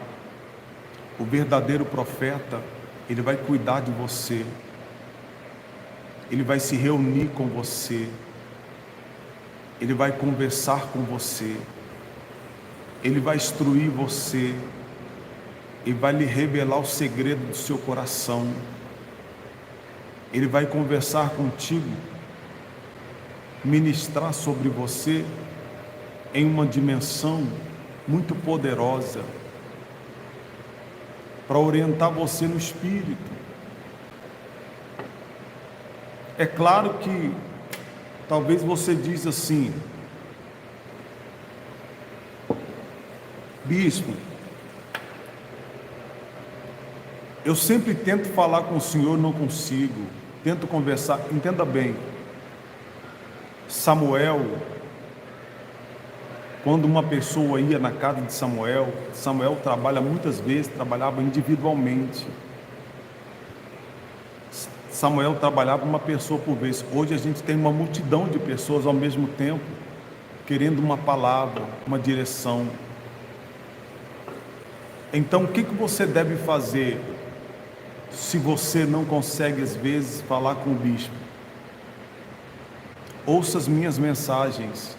O verdadeiro profeta, ele vai cuidar de você. Ele vai se reunir com você. Ele vai conversar com você. Ele vai instruir você. E vai lhe revelar o segredo do seu coração. Ele vai conversar contigo, ministrar sobre você em uma dimensão muito poderosa, para orientar você no espírito. É claro que talvez você diz assim: bispo, eu sempre tento falar com o senhor, não consigo. Tento conversar. Entenda bem, Samuel, quando uma pessoa ia na casa de Samuel trabalha muitas vezes, trabalhava individualmente. Samuel trabalhava uma pessoa por vez. Hoje a gente tem uma multidão de pessoas ao mesmo tempo, querendo uma palavra, uma direção. Então o que você deve fazer se você não consegue às vezes falar com o bispo? Ouça as minhas mensagens.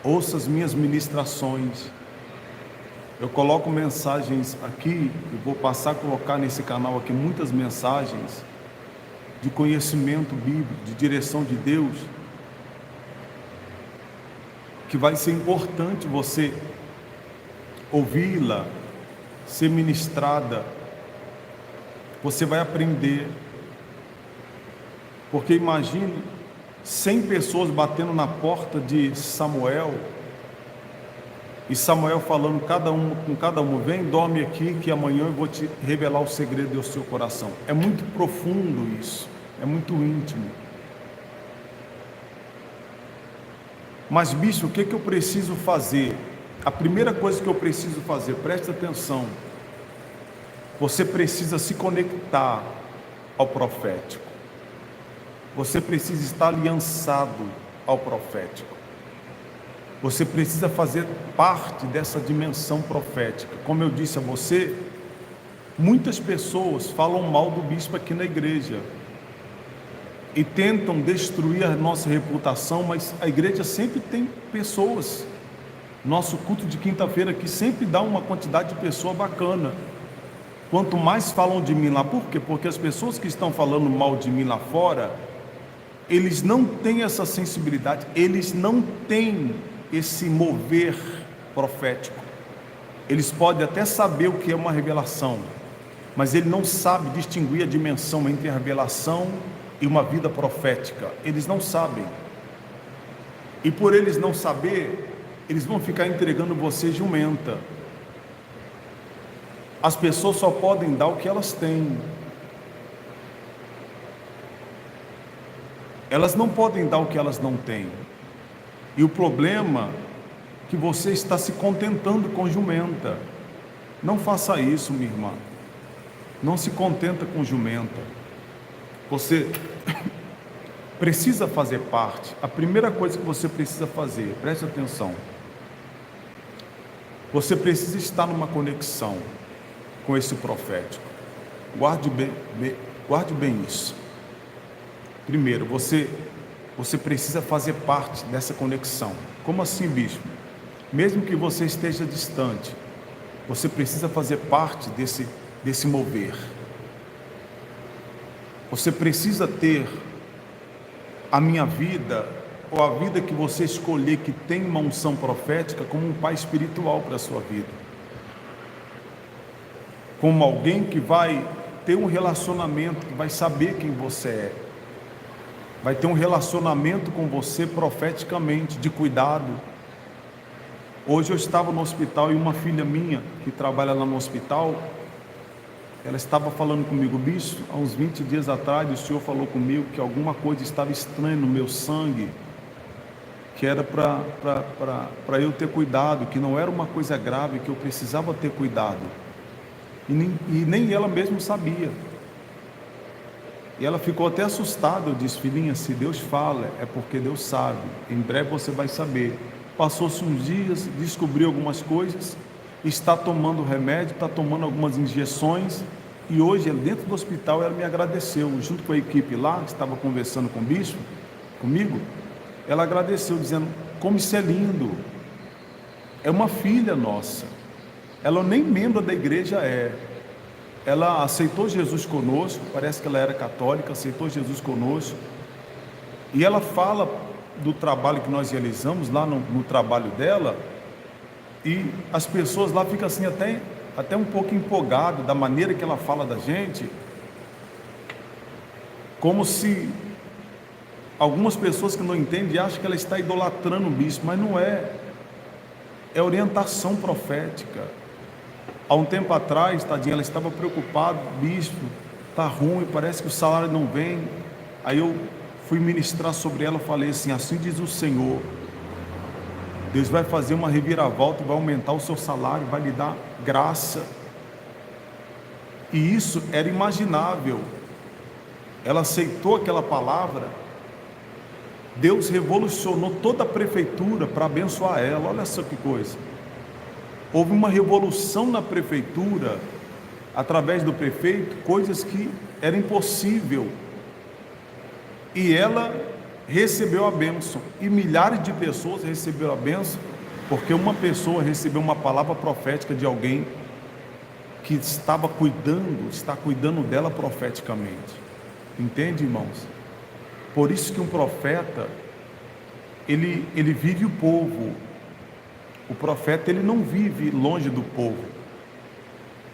ouça as minhas ministrações. Eu coloco mensagens aqui, e vou passar a colocar nesse canal aqui muitas mensagens de conhecimento bíblico, de direção de Deus, que vai ser importante você ouvi-la, ser ministrada. Você vai aprender, porque imagine 100 pessoas batendo na porta de Samuel, e Samuel falando com cada um: vem, dorme aqui, que amanhã eu vou te revelar o segredo do seu coração. É muito profundo isso, é muito íntimo. Mas bicho, o que eu preciso fazer? A primeira coisa que eu preciso fazer, preste atenção, você precisa se conectar ao profético. Você precisa estar aliançado ao profético. Você precisa fazer parte dessa dimensão profética. Como eu disse a você, muitas pessoas falam mal do bispo aqui na igreja e tentam destruir a nossa reputação, mas a igreja sempre tem pessoas. Nosso culto de quinta-feira aqui sempre dá uma quantidade de pessoa bacana. Quanto mais falam de mim lá, por quê? Porque as pessoas que estão falando mal de mim lá fora, eles não têm essa sensibilidade, eles não têm esse mover profético. Eles podem até saber o que é uma revelação, mas ele não sabe distinguir a dimensão entre a revelação e uma vida profética. Eles não sabem. E por eles não saber, eles vão ficar entregando você jumenta. As pessoas só podem dar o que elas têm. Elas não podem dar o que elas não têm. E o problema é que você está se contentando com jumenta. Não faça isso, minha irmã. Não se contenta com jumenta. Você precisa fazer parte. A primeira coisa que você precisa fazer, preste atenção, você precisa estar numa conexão com esse profético. Guarde bem isso. Primeiro, você precisa fazer parte dessa conexão. Como assim, bispo? Mesmo que você esteja distante, você precisa fazer parte desse mover. Você precisa ter a minha vida, ou a vida que você escolher, que tem uma unção profética, como um pai espiritual para a sua vida. Como alguém que vai ter um relacionamento, que vai saber quem você é. Vai ter um relacionamento com você profeticamente, de cuidado. Hoje eu estava no hospital e uma filha minha, que trabalha lá no hospital, ela estava falando comigo: bispo, há uns 20 dias atrás o senhor falou comigo que alguma coisa estava estranha no meu sangue, que era para eu ter cuidado, que não era uma coisa grave, que eu precisava ter cuidado. E nem ela mesma sabia. E ela ficou até assustada. Eu disse: filhinha, se Deus fala, é porque Deus sabe. Em breve você vai saber. Passou-se uns dias, descobriu algumas coisas, está tomando remédio, está tomando algumas injeções. E hoje, dentro do hospital, ela me agradeceu, junto com a equipe lá, que estava conversando com o bispo, comigo. Ela agradeceu, dizendo: como isso é lindo. É uma filha nossa. Ela nem membro da igreja é. Ela aceitou Jesus conosco, parece que ela era católica, aceitou Jesus conosco, e ela fala do trabalho que nós realizamos lá no trabalho dela, e as pessoas lá ficam assim até um pouco empolgadas da maneira que ela fala da gente, como se algumas pessoas que não entendem acham que ela está idolatrando o bispo, mas não é. É orientação profética. Há um tempo atrás, tadinha, ela estava preocupada: bispo, está ruim, parece que o salário não vem. Aí eu fui ministrar sobre ela, falei assim: assim diz o Senhor, Deus vai fazer uma reviravolta, vai aumentar o seu salário, vai lhe dar graça. E isso era imaginável. Ela aceitou aquela palavra. Deus revolucionou toda a prefeitura para abençoar ela. Olha só que coisa. Houve uma revolução na prefeitura, através do prefeito, coisas que era impossível. E ela recebeu a bênção, e milhares de pessoas receberam a bênção, porque uma pessoa recebeu uma palavra profética de alguém que está cuidando dela profeticamente. Entende, irmãos? Por isso que um profeta, ele vive o povo. O profeta, ele não vive longe do povo.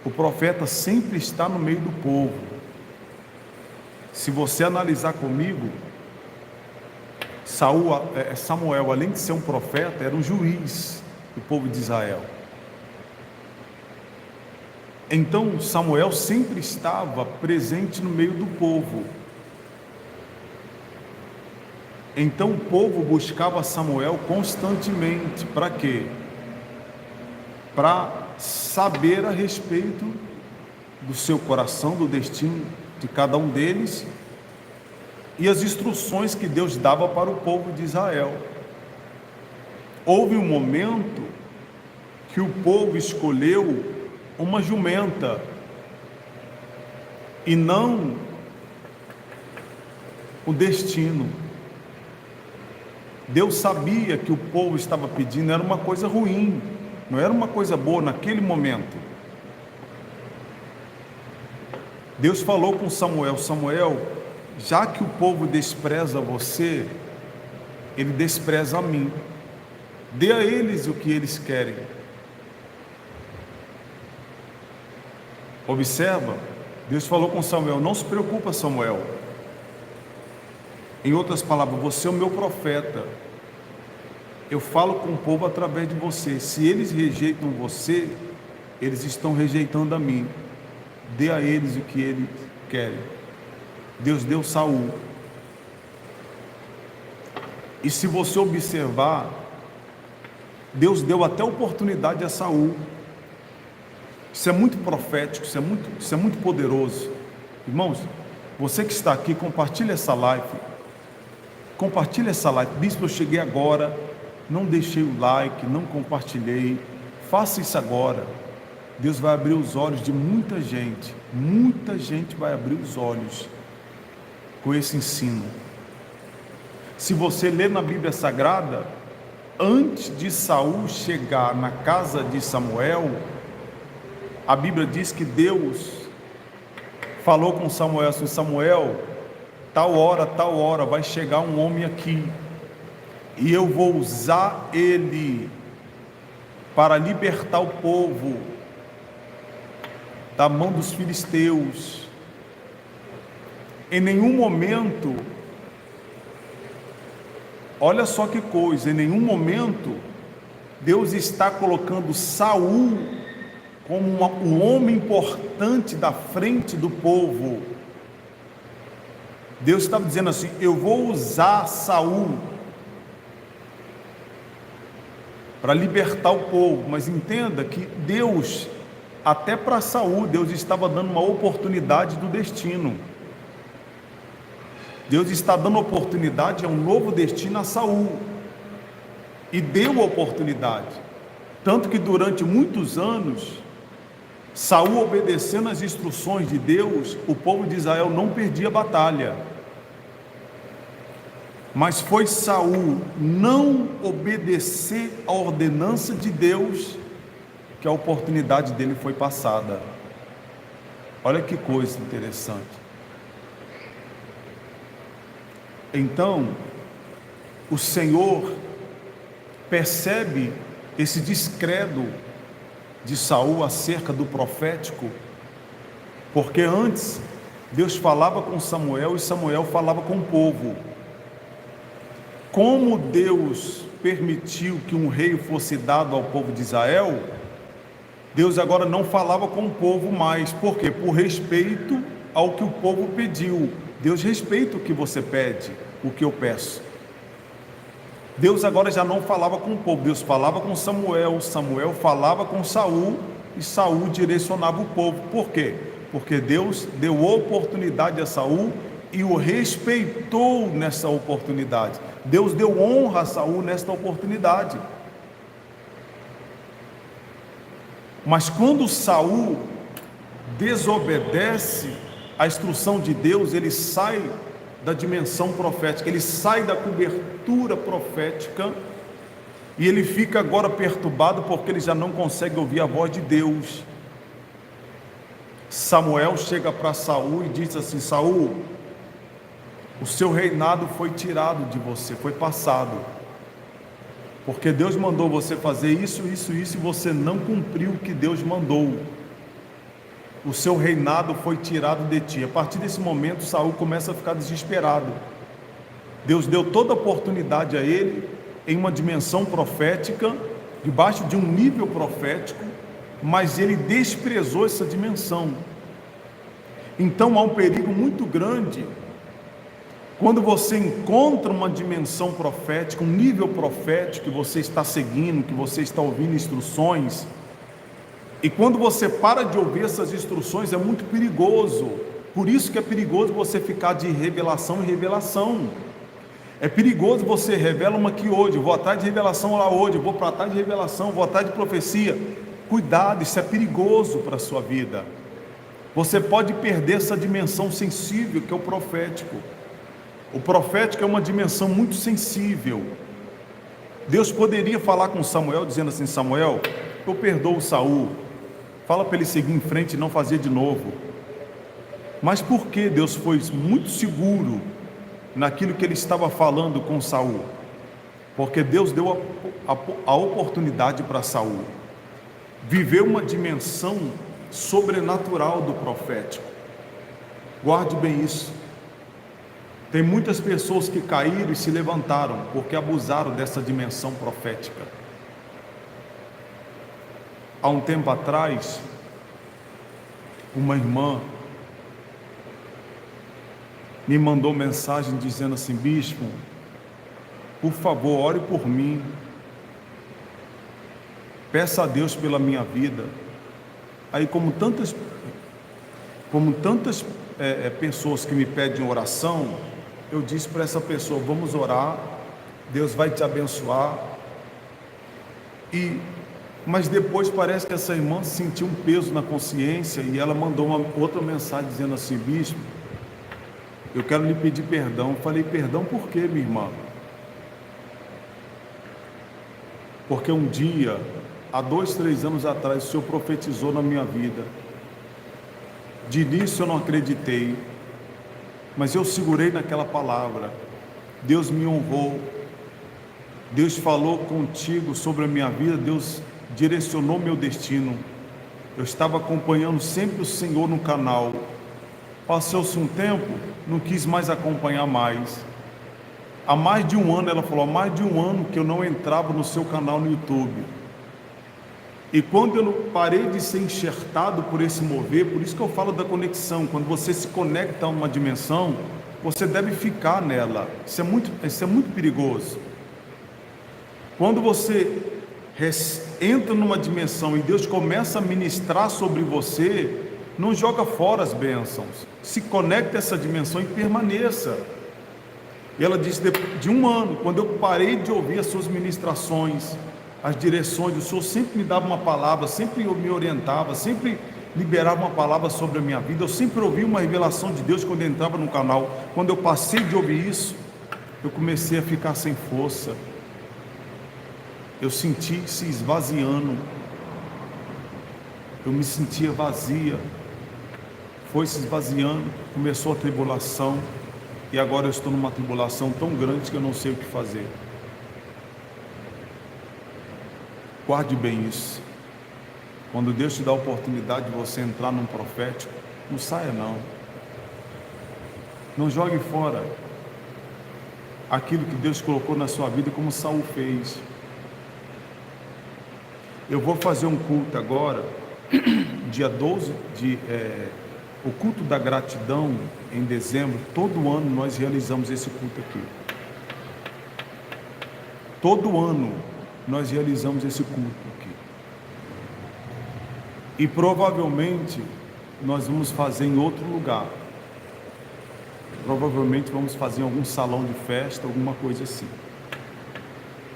O profeta sempre está no meio do povo. Se você analisar comigo, Samuel, além de ser um profeta, era um juiz do povo de Israel. Então Samuel sempre estava presente no meio do povo. Então o povo buscava Samuel constantemente. Para quê? Para saber a respeito do seu coração, do destino de cada um deles e as instruções que Deus dava para o povo de Israel. Houve um momento que o povo escolheu uma jumenta e não o destino. Deus sabia que o povo estava pedindo era uma coisa ruim, não era uma coisa boa naquele momento. Deus falou com Samuel: Samuel, já que o povo despreza você, ele despreza a mim. Dê a eles o que eles querem. Observa, Deus falou com Samuel: não se preocupa, Samuel. Em outras palavras, você é o meu profeta. Eu falo com o povo através de você. Se eles rejeitam você, eles estão rejeitando a mim. Dê a eles o que eles querem. Deus deu Saul. E se você observar, Deus deu até oportunidade a Saul. Isso é muito profético, isso é muito poderoso. Irmãos, você que está aqui, compartilhe essa live. Compartilhe essa live. Bispo, eu cheguei agora, não deixei o like, não compartilhei. Faça isso agora. Deus vai abrir os olhos de muita gente. Muita gente vai abrir os olhos com esse ensino. Se você ler na Bíblia Sagrada, antes de Saul chegar na casa de Samuel, a Bíblia diz que Deus falou com Samuel assim: Samuel, tal hora vai chegar um homem aqui, e eu vou usar ele para libertar o povo da mão dos filisteus. Em nenhum momento, olha só que coisa, em nenhum momento Deus está colocando Saul como um homem importante da frente do povo. Deus estava dizendo assim: eu vou usar Saul para libertar o povo. Mas entenda que Deus, até para Saul, Deus estava dando uma oportunidade do destino. Deus está dando oportunidade a um novo destino a Saul, e deu a oportunidade, tanto que durante muitos anos, Saul obedecendo as instruções de Deus, o povo de Israel não perdia batalha. Mas foi Saul não obedecer a ordenança de Deus que a oportunidade dele foi passada. Olha que coisa interessante. Então, o Senhor percebe esse descredo de Saul acerca do profético, porque antes Deus falava com Samuel e Samuel falava com o povo. Como Deus permitiu que um rei fosse dado ao povo de Israel, Deus agora não falava com o povo mais. Por quê? Por respeito ao que o povo pediu. Deus respeita o que você pede, o que eu peço. Deus agora já não falava com o povo, Deus falava com Samuel, Samuel falava com Saul, e Saul direcionava o povo. Por quê? Porque Deus deu oportunidade a Saul e o respeitou nessa oportunidade. Deus deu honra a Saul nesta oportunidade. Mas quando Saul desobedece a instrução de Deus, ele sai da dimensão profética, ele sai da cobertura profética e ele fica agora perturbado porque ele já não consegue ouvir a voz de Deus. Samuel chega para Saul e diz assim: Saul, o seu reinado foi tirado de você, foi passado, porque Deus mandou você fazer isso, isso, isso, e você não cumpriu o que Deus mandou. O seu reinado foi tirado de ti. A partir desse momento, Saul começa a ficar desesperado. Deus deu toda a oportunidade a ele, em uma dimensão profética, debaixo de um nível profético, mas ele desprezou essa dimensão. Então há um perigo muito grande quando você encontra uma dimensão profética, um nível profético que você está seguindo, que você está ouvindo instruções, e quando você para de ouvir essas instruções, é muito perigoso. Por isso que é perigoso você ficar de revelação em revelação. É perigoso você revela uma aqui hoje, vou atrás de revelação lá hoje, vou para trás de revelação, vou atrás de profecia. Cuidado, isso é perigoso para a sua vida. Você pode perder essa dimensão sensível que é o profético. O profético é uma dimensão muito sensível. Deus poderia falar com Samuel dizendo assim: Samuel, eu perdoo Saul, fala para ele seguir em frente e não fazer de novo. Mas por que Deus foi muito seguro naquilo que ele estava falando com Saul? Porque Deus deu a oportunidade para Saul viver uma dimensão sobrenatural do profético. Guarde bem isso. Tem muitas pessoas que caíram e se levantaram porque abusaram dessa dimensão profética. Há um tempo atrás, uma irmã me mandou mensagem dizendo assim: bispo, por favor, ore por mim, peça a Deus pela minha vida. Aí, como tantas pessoas que me pedem oração, eu disse para essa pessoa: vamos orar, Deus vai te abençoar. Mas depois parece que essa irmã sentiu um peso na consciência e ela mandou uma outra mensagem dizendo assim: bispo, eu quero lhe pedir perdão. Eu falei: perdão por quê, minha irmã? Porque um dia, há 2, 3 anos atrás, o Senhor profetizou na minha vida. De início eu não acreditei, mas eu segurei naquela palavra. Deus me honrou, Deus falou contigo sobre a minha vida, Deus direcionou meu destino. Eu estava acompanhando sempre o Senhor no canal. Passou-se um tempo, não quis mais acompanhar mais. Há mais de um ano, ela falou, há mais de um ano que eu não entrava no seu canal no YouTube. E quando eu parei de ser enxertado por esse mover, por isso que eu falo da conexão, quando você se conecta a uma dimensão, você deve ficar nela. Isso é muito perigoso. Quando você entra numa dimensão e Deus começa a ministrar sobre você, não joga fora as bênçãos, se conecta a essa dimensão e permaneça. E ela disse, de um ano, quando eu parei de ouvir as suas ministrações, as direções, o Senhor sempre me dava uma palavra, sempre me orientava, sempre liberava uma palavra sobre a minha vida, eu sempre ouvi uma revelação de Deus quando eu entrava no canal. Quando eu passei de ouvir isso, eu comecei a ficar sem força, eu senti se esvaziando, eu me sentia vazia, foi se esvaziando, começou a tribulação, e agora eu estou numa tribulação tão grande que eu não sei o que fazer. Guarde bem isso. Quando Deus te dá a oportunidade de você entrar num profético, não saia não. Não jogue fora aquilo que Deus colocou na sua vida, como Saul fez. Eu vou fazer um culto agora, dia 12 o culto da gratidão, em dezembro. Todo ano nós realizamos esse culto aqui. Todo ano nós realizamos esse culto aqui. E provavelmente nós vamos fazer em outro lugar. Provavelmente vamos fazer em algum salão de festa, alguma coisa assim.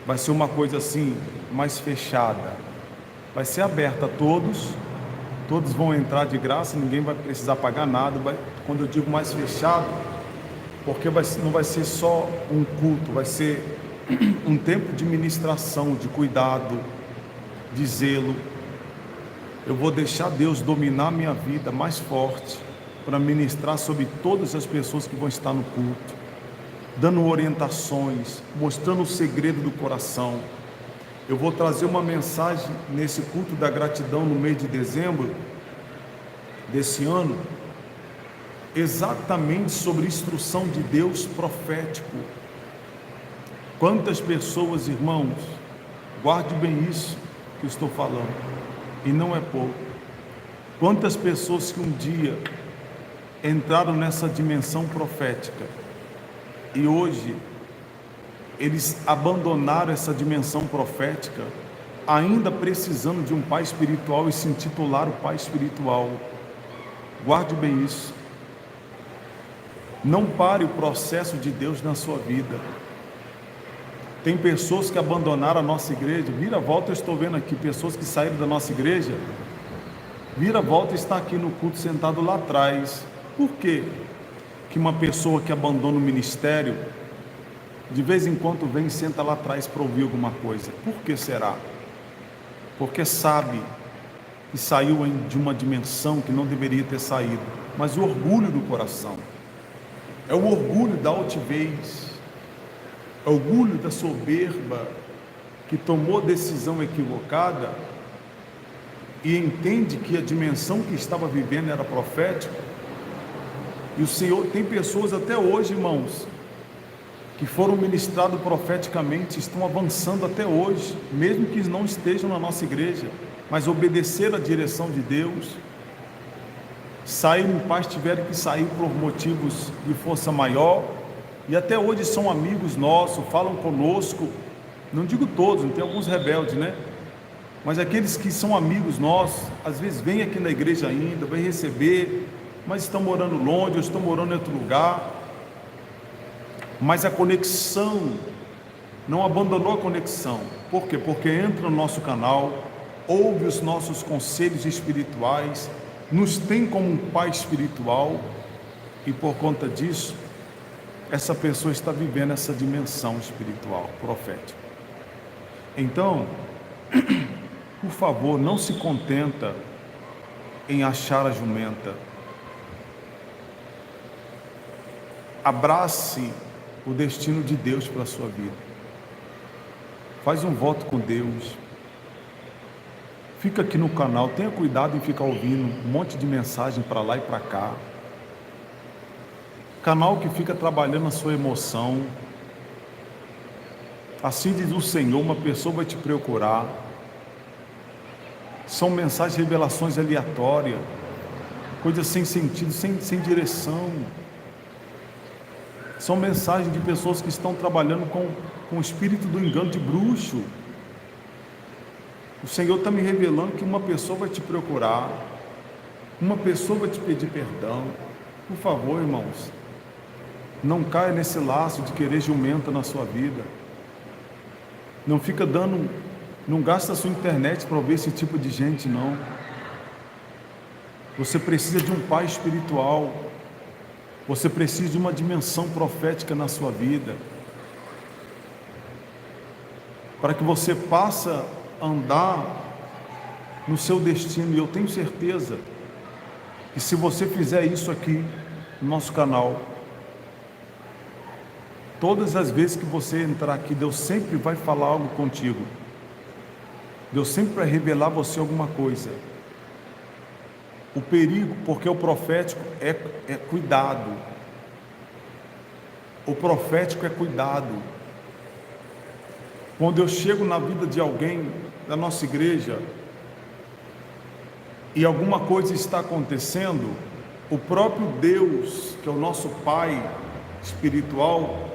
Vai ser uma coisa assim, mais fechada. Vai ser aberta a todos. Todos vão entrar de graça, ninguém vai precisar pagar nada. Quando eu digo mais fechado, porque não vai ser só um culto, vai ser um tempo de ministração, de cuidado, de zelo. Eu vou deixar Deus dominar a minha vida mais forte para ministrar sobre todas as pessoas que vão estar no culto, dando orientações, mostrando o segredo do coração. Eu vou trazer uma mensagem nesse culto da gratidão no mês de dezembro desse ano, exatamente sobre instrução de Deus profético. Quantas pessoas, irmãos, guarde bem isso que eu estou falando, e não é pouco. Quantas pessoas que um dia entraram nessa dimensão profética e hoje eles abandonaram essa dimensão profética, ainda precisando de um pai espiritual e se intitular o pai espiritual. Guarde bem isso. Não pare o processo de Deus na sua vida. Tem pessoas que abandonaram a nossa igreja. Vira a volta, eu estou vendo aqui pessoas que saíram da nossa igreja. Vira a volta e está aqui no culto sentado lá atrás. Por quê? Que uma pessoa que abandona o ministério, de vez em quando vem e senta lá atrás para ouvir alguma coisa. Por que será? Porque sabe que saiu de uma dimensão que não deveria ter saído. Mas o orgulho do coração, é o orgulho da altivez, é o orgulho da soberba, que tomou decisão equivocada e entende que a dimensão que estava vivendo era profética. E o Senhor, tem pessoas até hoje, irmãos, que foram ministrados profeticamente, estão avançando até hoje, mesmo que não estejam na nossa igreja, mas obedeceram a direção de Deus, saíram em paz, tiveram que sair por motivos de força maior, e até hoje são amigos nossos, falam conosco. Não digo todos, não tem alguns rebeldes, né? Mas aqueles que são amigos nossos, às vezes vêm aqui na igreja ainda, vêm receber, mas estão morando longe, ou estão morando em outro lugar. Mas a conexão, não abandonou a conexão. Por quê? Porque entra no nosso canal, ouve os nossos conselhos espirituais, nos tem como um pai espiritual, e por conta disso, essa pessoa está vivendo essa dimensão espiritual, profética. Então, por favor, não se contenta em achar a jumenta. Abrace o destino de Deus para a sua vida. Faz um voto com Deus. Fica aqui no canal, tenha cuidado em ficar ouvindo um monte de mensagem para lá e para cá. Canal que fica trabalhando a sua emoção. Assim diz o Senhor, uma pessoa vai te procurar. São mensagens, revelações aleatórias, coisas sem sentido, sem direção. São mensagens de pessoas que estão trabalhando com o espírito do engano de bruxo. O Senhor está me revelando que uma pessoa vai te procurar, uma pessoa vai te pedir perdão. Por favor, irmãos, não caia nesse laço de querer jumenta na sua vida. Não fica não gasta a sua internet para ouvir esse tipo de gente, não. Você precisa de um pai espiritual. Você precisa de uma dimensão profética na sua vida, para que você possa andar no seu destino. E eu tenho certeza que se você fizer isso aqui no nosso canal, todas as vezes que você entrar aqui, Deus sempre vai falar algo contigo. Deus sempre vai revelar a você alguma coisa. O perigo, porque o profético é cuidado. O profético é cuidado. Quando eu chego na vida de alguém da nossa igreja e alguma coisa está acontecendo, o próprio Deus, que é o nosso Pai espiritual,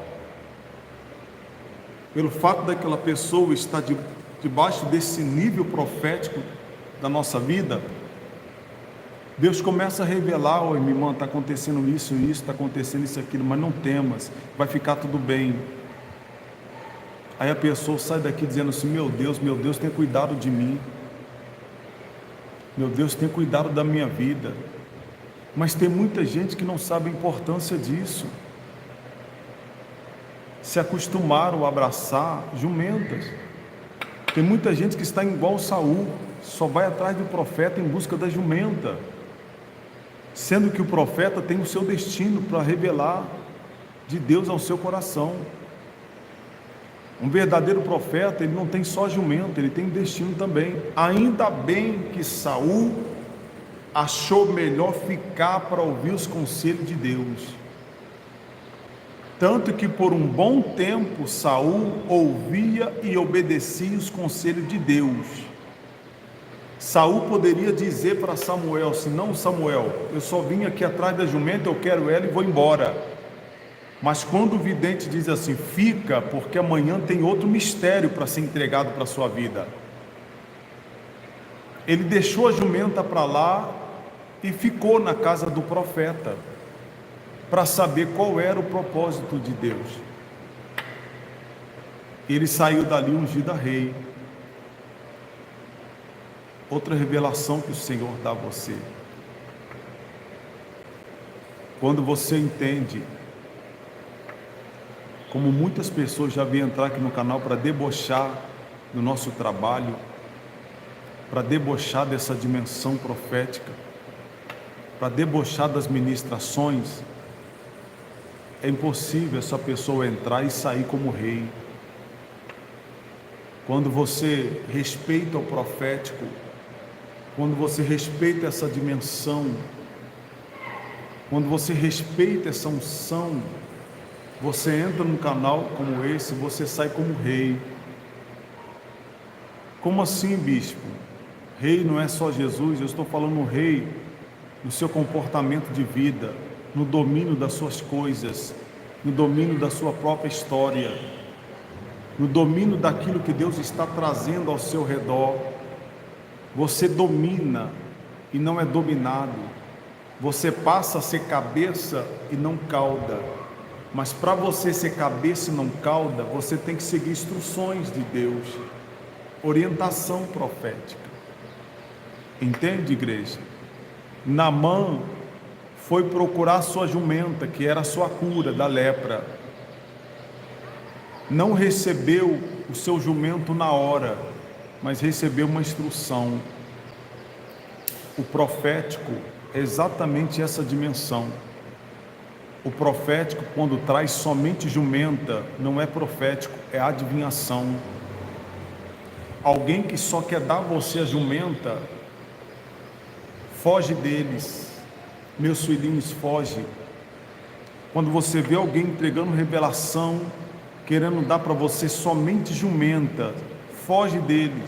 pelo fato daquela pessoa estar debaixo desse nível profético da nossa vida, Deus começa a revelar: oi, minha irmã, está acontecendo isso, está acontecendo isso, aquilo, mas não temas, vai ficar tudo bem. Aí a pessoa sai daqui dizendo assim: meu Deus, tem cuidado de mim, meu Deus, tem cuidado da minha vida. Mas tem muita gente que não sabe a importância disso. se acostumaram a abraçar jumentas. Tem muita gente que está igual Saul, só vai atrás do profeta em busca da jumenta, sendo que o profeta tem o seu destino para revelar de Deus ao seu coração. Um verdadeiro profeta, ele não tem só jumento, ele tem destino também. Ainda bem que Saul achou melhor ficar para ouvir os conselhos de Deus. Tanto que por um bom tempo Saul ouvia e obedecia os conselhos de Deus. Saul poderia dizer para Samuel: se não, Samuel, eu só vim aqui atrás da jumenta, eu quero ela e vou embora. Mas quando o vidente diz assim: fica, porque amanhã tem outro mistério para ser entregado para a sua vida, ele deixou a jumenta para lá e ficou na casa do profeta para saber qual era o propósito de Deus. Ele saiu dali ungido a rei. Outra revelação que o Senhor dá a você: quando você entende, como muitas pessoas já vêm entrar aqui no canal para debochar do nosso trabalho, para debochar dessa dimensão profética, para debochar das ministrações, é impossível essa pessoa entrar e sair como rei. Quando você respeita o profético, quando você respeita essa dimensão, quando você respeita essa unção, você entra num canal como esse, você sai como rei. Como assim, bispo? Rei não é só Jesus. Eu estou falando rei no seu comportamento de vida, no domínio das suas coisas, no domínio da sua própria história, no domínio daquilo que Deus está trazendo ao seu redor. Você domina e não é dominado. Você passa a ser cabeça e não cauda. Mas para você ser cabeça e não cauda, você tem que seguir instruções de Deus, orientação profética. Entende, igreja? Naamã foi procurar sua jumenta, que era a sua cura da lepra. Não recebeu o seu jumento na hora, mas recebeu uma instrução. O profético é exatamente essa dimensão. O profético, quando traz somente jumenta, não é profético, é adivinhação. Alguém que só quer dar a você a jumenta, foge deles. Meus filhinhos, foge. Quando você vê alguém entregando revelação, querendo dar para você somente jumenta, foge deles.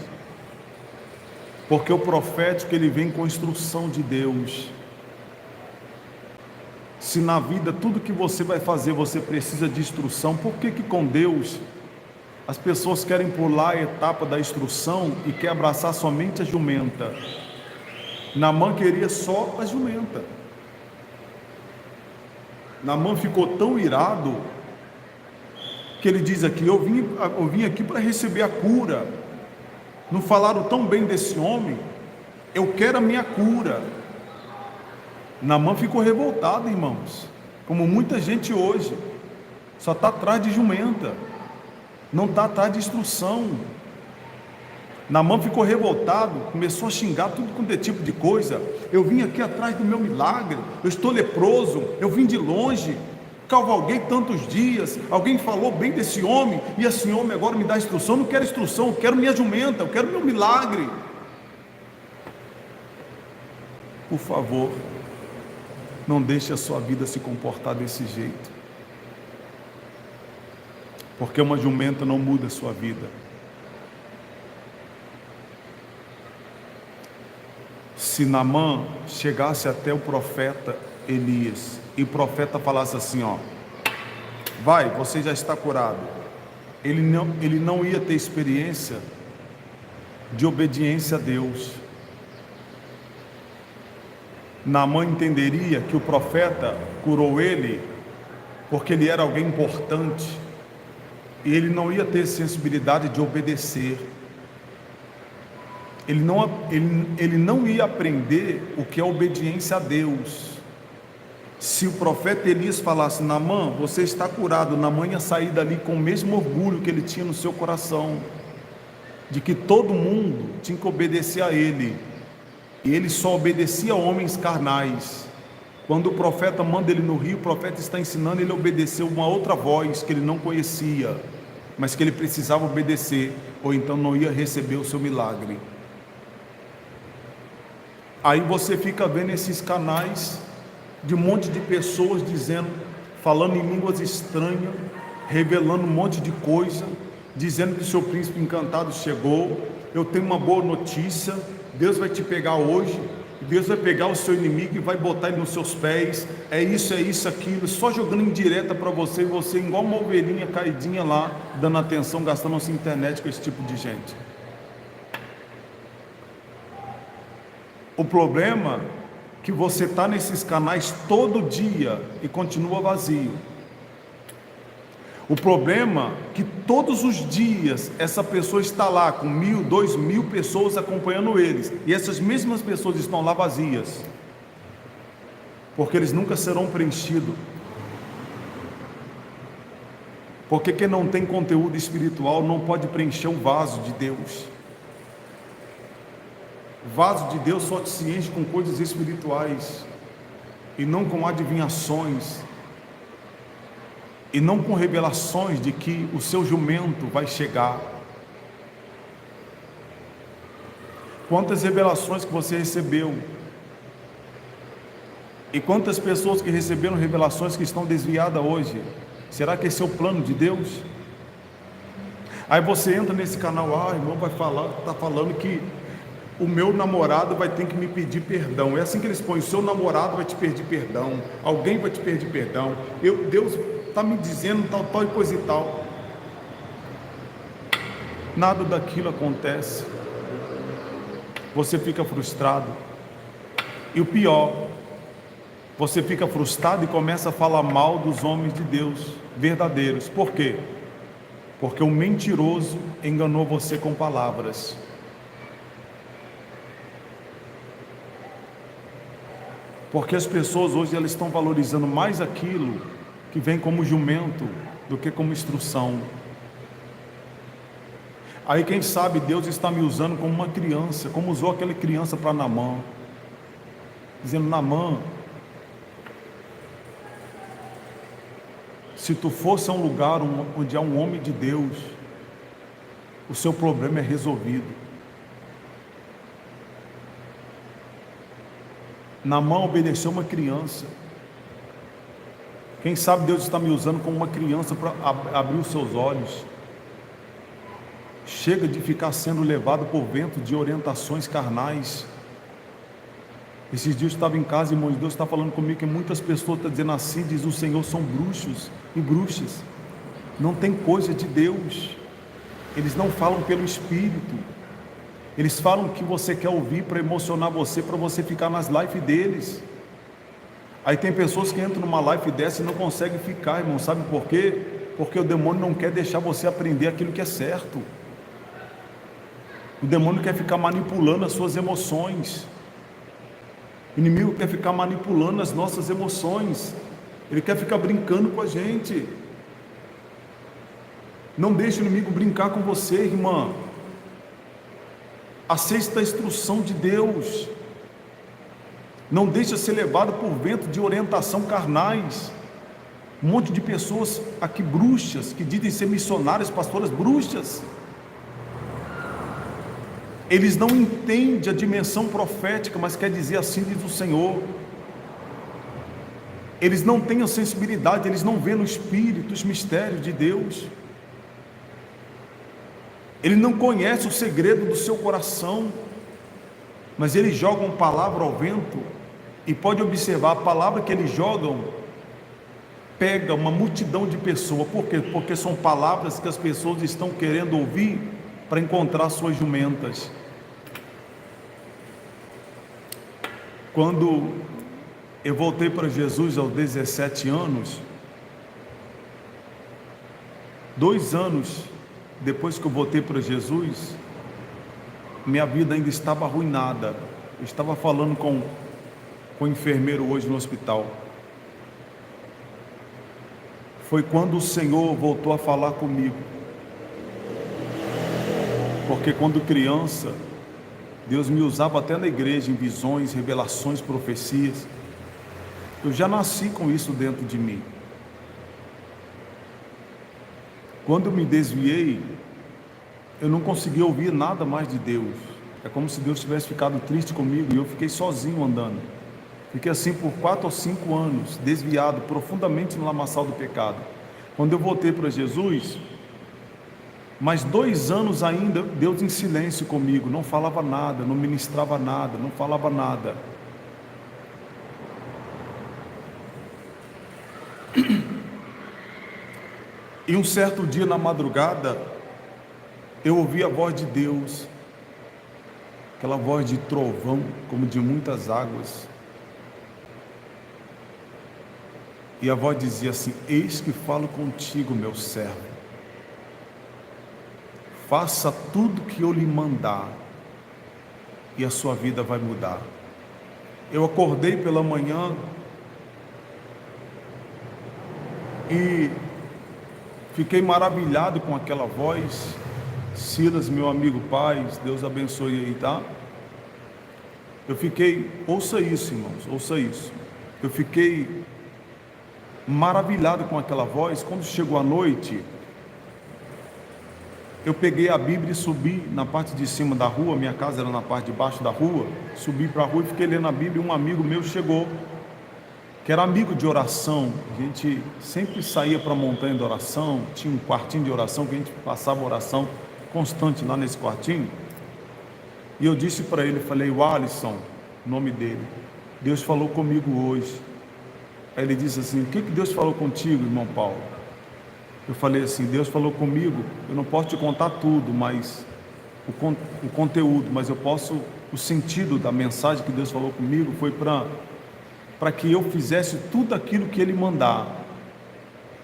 Porque o profético, ele vem com instrução de Deus. Se na vida tudo que você vai fazer você precisa de instrução, por que com Deus as pessoas querem pular a etapa da instrução e quer abraçar somente a jumenta? Naamã queria só a jumenta. Naamã ficou tão irado que ele diz aqui: eu vim aqui para receber a cura. Não falaram tão bem desse homem, eu quero a minha cura. Naamã ficou revoltado, irmãos, como muita gente hoje, só está atrás de jumenta, não está atrás de instrução. Naamã ficou revoltado, começou a xingar tudo quanto é tipo de coisa. Eu vim aqui atrás do meu milagre, eu estou leproso, eu vim de longe, cavalguei tantos dias, alguém falou bem desse homem, e esse homem agora me dá instrução. Eu não quero instrução, eu quero minha jumenta, eu quero meu milagre. Por favor, não deixe a sua vida se comportar desse jeito, porque uma jumenta não muda a sua vida. Se Naamã chegasse até o profeta Elias, e o profeta falasse assim: ó, vai, você já está curado, ele não ia ter experiência de obediência a Deus. Naamã entenderia que o profeta curou ele porque ele era alguém importante, e ele não ia ter sensibilidade de obedecer. Ele não ia aprender o que é obediência a Deus. Se o profeta Elias falasse: Naamã, você está curado, Naamã ia sair dali com o mesmo orgulho que ele tinha no seu coração, de que todo mundo tinha que obedecer a ele, e ele só obedecia a homens carnais. Quando o profeta manda ele no rio, o profeta está ensinando ele a obedecer uma outra voz que ele não conhecia, mas que ele precisava obedecer, ou então não ia receber o seu milagre. Aí você fica vendo esses canais de um monte de pessoas dizendo, falando em línguas estranhas, revelando um monte de coisa, dizendo que o seu príncipe encantado chegou. Eu tenho uma boa notícia: Deus vai te pegar hoje, Deus vai pegar o seu inimigo e vai botar ele nos seus pés. É isso, aquilo, só jogando indireta para você, e você igual uma ovelhinha caidinha lá, dando atenção, gastando a sua internet com esse tipo de gente. O problema é que você está nesses canais todo dia e continua vazio. O problema é que todos os dias essa pessoa está lá com 1.000, 2.000 pessoas acompanhando eles, e essas mesmas pessoas estão lá vazias, porque eles nunca serão preenchidos. Porque quem não tem conteúdo espiritual não pode preencher um vaso de Deus. O vaso de Deus só se enche com coisas espirituais, e não com adivinhações, e não com revelações de que o seu jumento vai chegar. Quantas revelações que você recebeu, e quantas pessoas que receberam revelações que estão desviadas hoje? Será que esse é o plano de Deus? Aí você entra nesse canal: irmão, está falando que o meu namorado vai ter que me pedir perdão. É assim que eles põem: o seu namorado vai te pedir perdão, alguém vai te pedir perdão, Deus está me dizendo tal e coisa e tal. Nada daquilo acontece. Você fica frustrado, e o pior, você fica frustrado e começa a falar mal dos homens de Deus verdadeiros. Por quê? Porque o mentiroso enganou você com palavras. Porque as pessoas hoje elas estão valorizando mais aquilo que vem como jumento do que como instrução. Aí quem sabe Deus está me usando como uma criança, como usou aquela criança para Naamã, dizendo: Naamã, se tu fosse a um lugar onde há um homem de Deus, o seu problema é resolvido. Naamã obedeceu uma criança. Quem sabe Deus está me usando como uma criança para abrir os seus olhos. Chega de ficar sendo levado por vento de orientações carnais. Esses dias eu estava em casa, irmãos, Deus está falando comigo que muitas pessoas estão dizendo assim, diz o Senhor, são bruxos e bruxas. Não tem coisa de Deus. Eles não falam pelo Espírito. Eles falam o que você quer ouvir para emocionar você, para você ficar nas lives deles. Aí tem pessoas que entram numa live dessa e não conseguem ficar, irmão. Sabe por quê? Porque o demônio não quer deixar você aprender aquilo que é certo. O demônio quer ficar manipulando as suas emoções. O inimigo quer ficar manipulando as nossas emoções. Ele quer ficar brincando com a gente. Não deixe o inimigo brincar com você, irmã. Aceita a instrução de Deus. Não deixe ser levado por vento de orientação carnais. Um monte de pessoas aqui bruxas, que dizem ser missionárias, pastoras bruxas. Eles não entendem a dimensão profética, mas quer dizer assim, diz o Senhor. Eles não têm a sensibilidade, eles não veem no Espírito os mistérios de Deus. Ele não conhece o segredo do seu coração, mas eles jogam palavra ao vento, e pode observar, a palavra que eles jogam pega uma multidão de pessoas. Por quê? Porque são palavras que as pessoas estão querendo ouvir para encontrar suas jumentas. Quando eu voltei para Jesus aos 17 anos, 2 anos depois que eu voltei para Jesus, minha vida ainda estava arruinada. Eu estava falando com o enfermeiro hoje no hospital. foi quando o Senhor voltou a falar comigo. Porque quando criança, Deus me usava até na igreja em visões, revelações, profecias. Eu já nasci com isso dentro de mim. Quando eu me desviei, eu não conseguia ouvir nada mais de Deus. É como se Deus tivesse ficado triste comigo e eu fiquei sozinho andando. Fiquei assim por 4 ou 5 anos, desviado profundamente no lamaçal do pecado. Quando eu voltei para Jesus, mais 2 anos ainda, Deus em silêncio comigo, não falava nada, não ministrava nada, não falava nada. E um certo dia na madrugada, eu ouvi a voz de Deus, aquela voz de trovão, como de muitas águas. E a voz dizia assim: eis que falo contigo, meu servo. Faça tudo que eu lhe mandar, e a sua vida vai mudar. Eu acordei pela manhã e fiquei maravilhado com aquela voz. Silas, meu amigo Paz, Deus abençoe aí, tá? Eu fiquei, ouça isso, irmãos, ouça isso. Eu fiquei maravilhado com aquela voz. Quando chegou a noite, eu peguei a Bíblia e subi na parte de cima da rua. Minha casa era na parte de baixo da rua. Subi para a rua e fiquei lendo a Bíblia. Um amigo meu chegou, que era amigo de oração. A gente sempre saía para a montanha de oração. Tinha um quartinho de oração que a gente passava oração constante lá nesse quartinho. E eu disse para ele, falei: o Alisson, o nome dele, Deus falou comigo hoje. Aí ele disse assim: o que Deus falou contigo, irmão Paulo? Eu falei assim: Deus falou comigo, eu não posso te contar tudo, mas o conteúdo, mas eu posso, o sentido da mensagem que Deus falou comigo foi para que eu fizesse tudo aquilo que Ele mandar.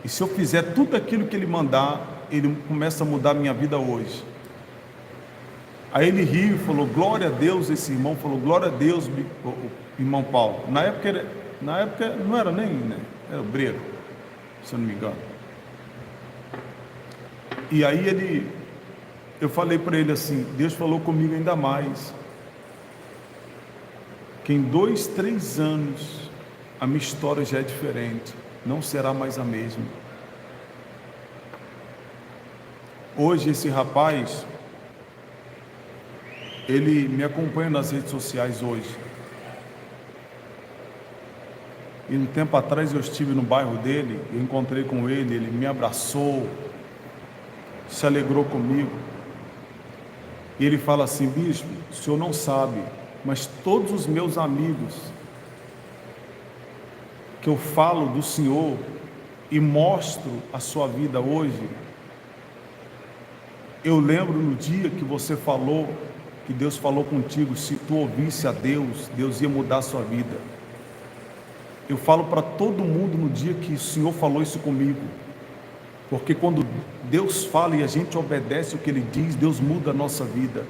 E se eu fizer tudo aquilo que Ele mandar, Ele começa a mudar a minha vida hoje. Aí ele riu e falou: glória a Deus. Esse irmão falou: glória a Deus, irmão Paulo. Na época não era nem, né? Era obreiro, se eu não me engano. E aí eu falei para ele assim: Deus falou comigo ainda mais, que em 2, 3 anos a minha história já é diferente, não será mais a mesma. Hoje esse rapaz, ele me acompanha nas redes sociais hoje. E um tempo atrás eu estive no bairro dele, eu encontrei com ele, ele me abraçou, se alegrou comigo. E ele fala assim: bispo, o senhor não sabe, mas todos os meus amigos que eu falo do senhor e mostro a sua vida hoje, eu lembro no dia que você falou, que Deus falou contigo, se tu ouvisse a Deus, Deus ia mudar a sua vida. Eu falo para todo mundo no dia que o Senhor falou isso comigo, porque quando Deus fala e a gente obedece o que Ele diz, Deus muda a nossa vida.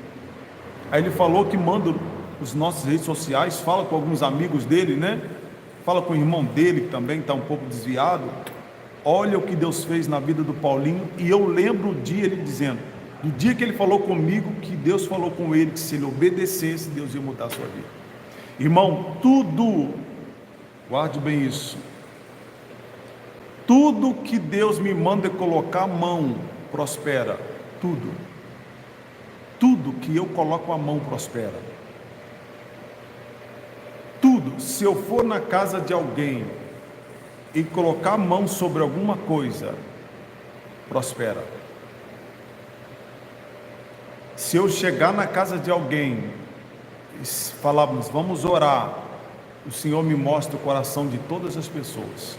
Aí ele falou que manda os nossos redes sociais, fala com alguns amigos dele, né? Fala com o irmão dele que também está um pouco desviado. Olha o que Deus fez na vida do Paulinho. E eu lembro o dia ele dizendo, do dia que ele falou comigo, que Deus falou com ele, que se ele obedecesse, Deus ia mudar a sua vida. Irmão, tudo, guarde bem isso, tudo que Deus me manda colocar a mão, prospera. Tudo que eu coloco a mão, prospera. Tudo. Se eu for na casa de alguém e colocar a mão sobre alguma coisa, prospera. Se eu chegar na casa de alguém e falarmos, vamos orar, o Senhor me mostra o coração de todas as pessoas.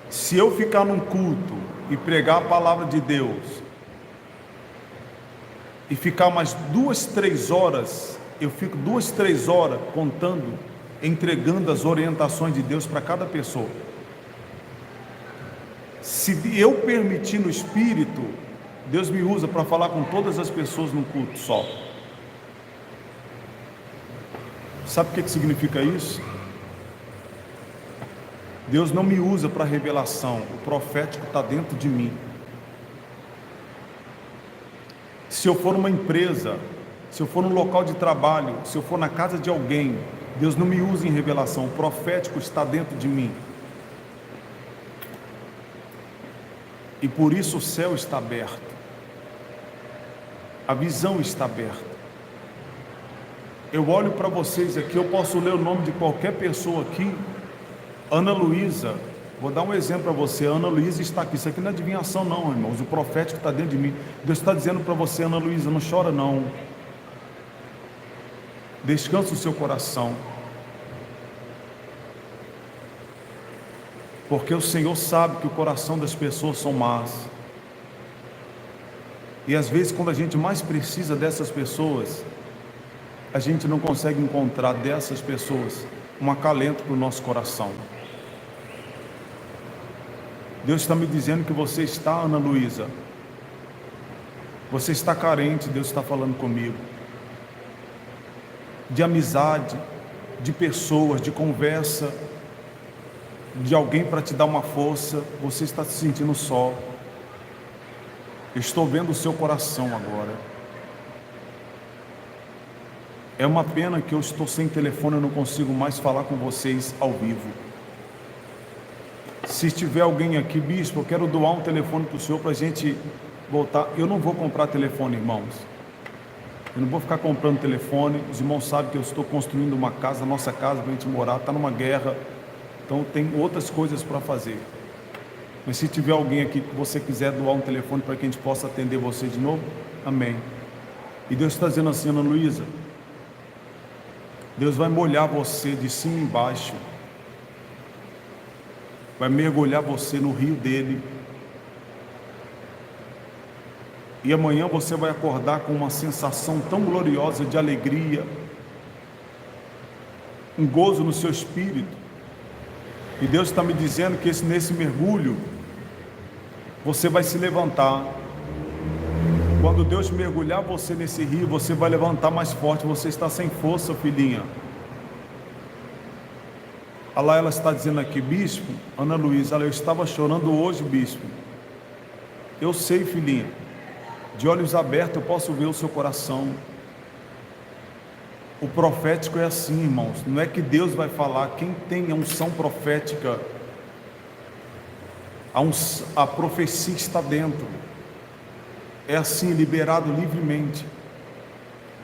Se eu ficar num culto e pregar a palavra de Deus e ficar mais 2, 3 horas, eu fico 2, 3 horas contando, entregando as orientações de Deus para cada pessoa. Se eu permitir no Espírito, Deus me usa para falar com todas as pessoas num culto só. Sabe o que significa isso? Deus não me usa para revelação, o profético está dentro de mim. Se eu for numa empresa, se eu for num local de trabalho, se eu for na casa de alguém, Deus não me usa em revelação, o profético está dentro de mim. E por isso o céu está aberto, a visão está aberta. Eu olho para vocês aqui, eu posso ler o nome de qualquer pessoa aqui. Ana Luísa, vou dar um exemplo para você. Ana Luísa está aqui. Isso aqui não é adivinhação não, irmãos. O profético está dentro de mim. Deus está dizendo para você: Ana Luísa, não chora não. Descansa o seu coração, porque o Senhor sabe que o coração das pessoas são más. E às vezes, quando a gente mais precisa dessas pessoas, a gente não consegue encontrar dessas pessoas um acalento para o nosso coração. Deus está me dizendo que você está, Ana Luísa, você está carente. Deus está falando comigo de amizade, de pessoas, de conversa, de alguém para te dar uma força. Você está se sentindo só. Eu estou vendo o seu coração agora. É uma pena que eu estou sem telefone, eu não consigo mais falar com vocês ao vivo. Se tiver alguém aqui, bispo, eu quero doar um telefone para o senhor para a gente voltar. Eu não vou comprar telefone, irmãos. Eu não vou ficar comprando telefone. Os irmãos sabem que eu estou construindo uma casa, a nossa casa para a gente morar, está numa guerra. Então tem outras coisas para fazer. Mas se tiver alguém aqui que você quiser doar um telefone para que a gente possa atender você de novo, amém. E Deus está dizendo assim: Ana Luísa, Deus vai molhar você de cima e embaixo, vai mergulhar você no rio dele, e amanhã você vai acordar com uma sensação tão gloriosa de alegria, um gozo no seu espírito. E Deus está me dizendo que nesse mergulho você vai se levantar. Quando Deus mergulhar você nesse rio, você vai levantar mais forte. Você está sem força, filhinha. Olha lá, ela está dizendo aqui: bispo, Ana Luísa, eu estava chorando hoje, bispo. Eu sei, filhinha, de olhos abertos eu posso ver o seu coração. O profético é assim, irmãos. Não é que Deus vai falar. Quem tem a unção profética, a profecia está dentro. É assim, liberado livremente.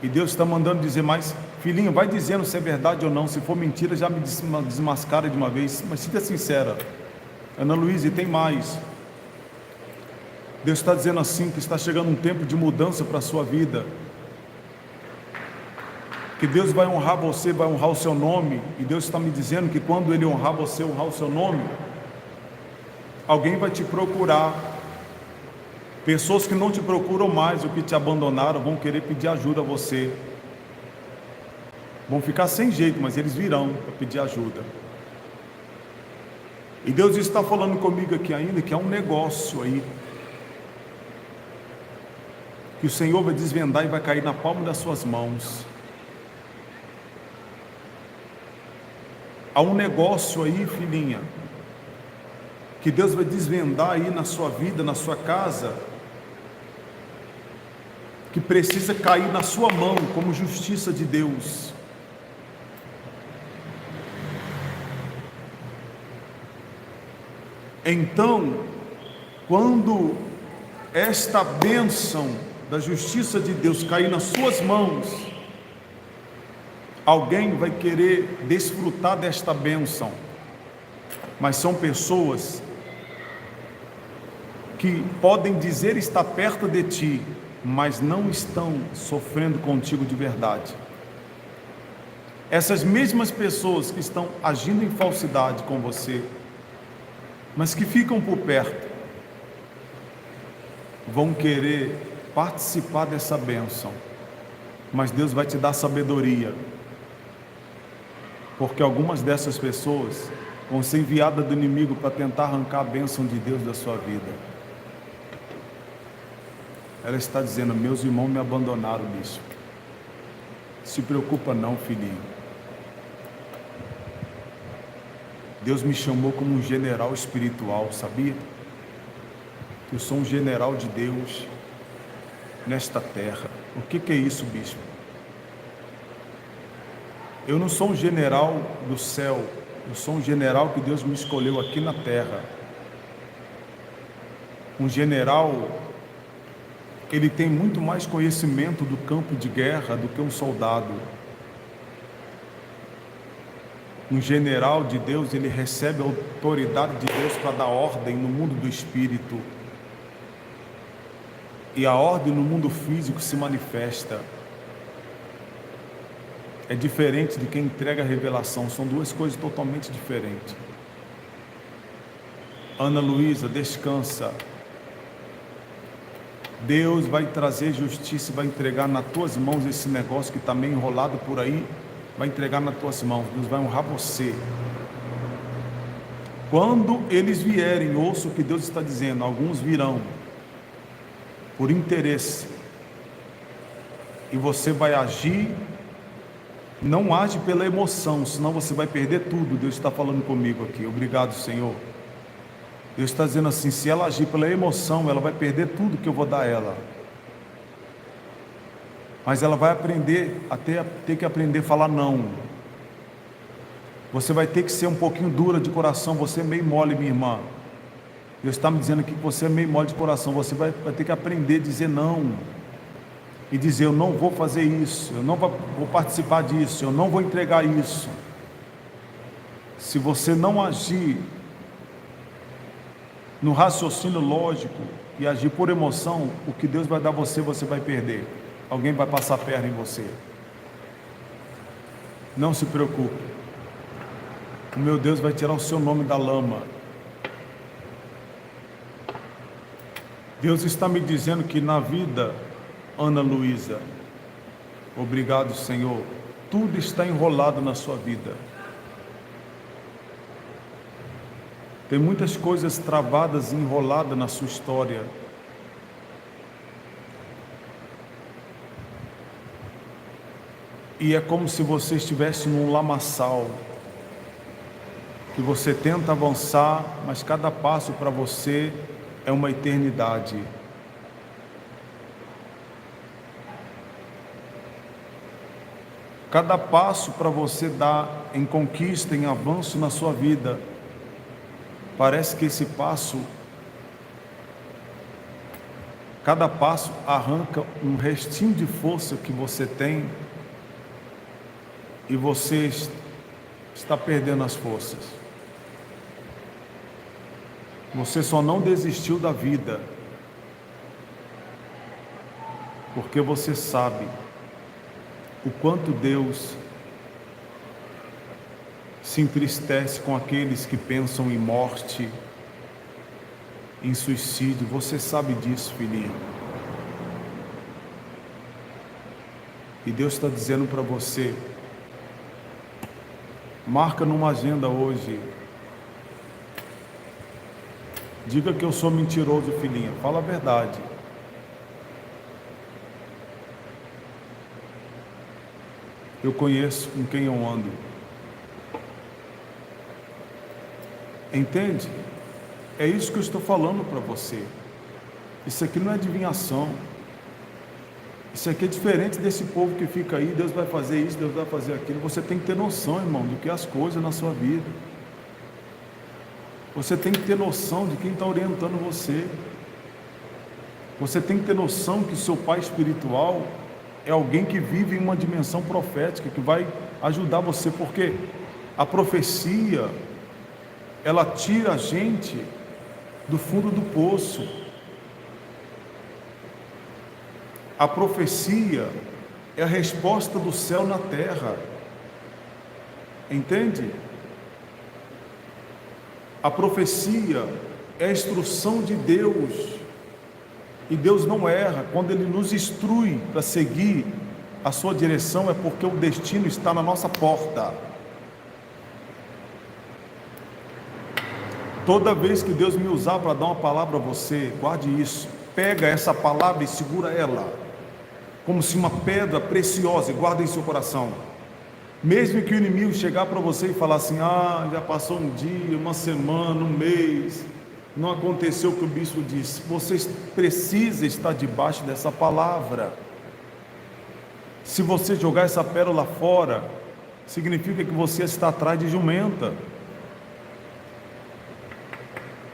E Deus está mandando dizer: mas filhinha, vai dizendo se é verdade ou não. Se for mentira, já me desmascara de uma vez. Mas seja sincera, Ana Luísa, e tem mais. Deus está dizendo assim, que está chegando um tempo de mudança para a sua vida, que Deus vai honrar você, vai honrar o seu nome. E Deus está me dizendo que quando Ele honrar você, honrar o seu nome, alguém vai te procurar. Pessoas que não te procuram mais, ou que te abandonaram, vão querer pedir ajuda a você. Vão ficar sem jeito, mas eles virão para pedir ajuda. E Deus está falando comigo aqui ainda que há um negócio aí, que o Senhor vai desvendar e vai cair na palma das suas mãos. Há um negócio aí, filhinha, que Deus vai desvendar aí na sua vida, na sua casa, que precisa cair na sua mão como justiça de Deus. Então, quando esta bênção da justiça de Deus cair nas suas mãos, alguém vai querer desfrutar desta bênção. Mas são pessoas que podem dizer estar perto de ti, mas não estão sofrendo contigo de verdade. Essas mesmas pessoas que estão agindo em falsidade com você, mas que ficam por perto, vão querer participar dessa bênção. Mas Deus vai te dar sabedoria, porque algumas dessas pessoas vão ser enviadas do inimigo para tentar arrancar a bênção de Deus da sua vida. Ela está dizendo: meus irmãos me abandonaram nisso. Se preocupa não, filhinho. Deus me chamou como um general espiritual, sabia? Eu sou um general de Deus nesta terra. O que é isso, bispo? Eu não sou um general do céu, eu sou um general que Deus me escolheu aqui na terra. Um general, ele tem muito mais conhecimento do campo de guerra do que um soldado. Um general de Deus, ele recebe a autoridade de Deus para dar ordem no mundo do espírito. E a ordem no mundo físico se manifesta. É diferente de quem entrega a revelação, são duas coisas totalmente diferentes. Ana Luísa, descansa. Deus vai trazer justiça e vai entregar nas tuas mãos esse negócio que está meio enrolado por aí, vai entregar nas tuas mãos. Deus vai honrar você. Quando eles vierem, ouça o que Deus está dizendo, alguns virão por interesse, e você vai agir. Não age pela emoção, senão você vai perder tudo. Deus está falando comigo aqui. Obrigado, Senhor. Deus está dizendo assim, se ela agir pela emoção, ela vai perder tudo que eu vou dar a ela. Mas ela vai aprender, até ter que aprender a falar não. Você vai ter que ser um pouquinho dura de coração, você é meio mole, minha irmã. Deus está me dizendo aqui que você é meio mole de coração, você vai ter que aprender a dizer não. E dizer, eu não vou fazer isso, eu não vou participar disso, eu não vou entregar isso. Se você não agir no raciocínio lógico e agir por emoção, o que Deus vai dar a você, você vai perder. Alguém vai passar a perna em você. Não se preocupe. O meu Deus vai tirar o seu nome da lama. Deus está me dizendo que na vida, Ana Luísa, obrigado, Senhor, tudo está enrolado na sua vida. Tem muitas coisas travadas e enroladas na sua história. E é como se você estivesse num lamaçal, que você tenta avançar, mas cada passo para você é uma eternidade. Cada passo para você dar em conquista, em avanço na sua vida, parece que esse passo, cada passo arranca um restinho de força que você tem e você está perdendo as forças. Você só não desistiu da vida porque você sabe o quanto Deus se entristece com aqueles que pensam em morte, em suicídio. Você sabe disso, filhinho. E Deus está dizendo para você, marca numa agenda hoje, diga que eu sou mentiroso, filhinha, fala a verdade. Eu conheço com quem eu ando. Entende? É isso que eu estou falando para você. Isso aqui não é adivinhação. Isso aqui é diferente desse povo que fica aí, Deus vai fazer isso, Deus vai fazer aquilo. Você tem que ter noção, irmão, do que é as coisas na sua vida. Você tem que ter noção de quem está orientando você. Você tem que ter noção que seu pai espiritual é alguém que vive em uma dimensão profética, que vai ajudar você, porque a profecia, ela tira a gente do fundo do poço. A profecia é a resposta do céu na terra. Entende? A profecia é a instrução de Deus. E Deus não erra. Quando Ele nos instrui para seguir a sua direção, é porque o destino está na nossa porta. Toda vez que Deus me usar para dar uma palavra a você, guarde isso. Pega essa palavra e segura ela como se uma pedra preciosa, e guarda em seu coração. Mesmo que o inimigo chegar para você e falar assim: ah, já passou um dia, uma semana, um mês, não aconteceu o que o bispo disse. Você precisa estar debaixo dessa palavra. Se você jogar essa pérola fora, significa que você está atrás de jumenta.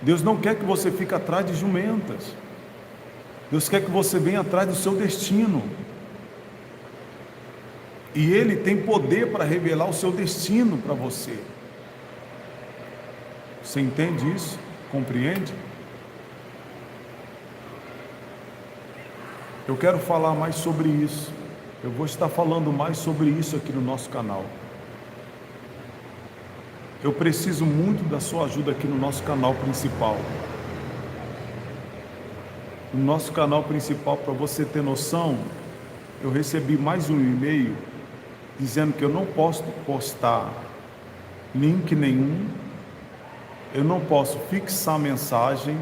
Deus não quer que você fique atrás de jumentas. Deus quer que você venha atrás do seu destino. E Ele tem poder para revelar o seu destino para você. Você entende isso? Compreende? Eu quero falar mais sobre isso. Eu vou estar falando mais sobre isso aqui no nosso canal. Eu preciso muito da sua ajuda aqui no nosso canal principal. No nosso canal principal, para você ter noção, eu recebi mais um e-mail dizendo que eu não posso postar link nenhum, eu não posso fixar mensagem.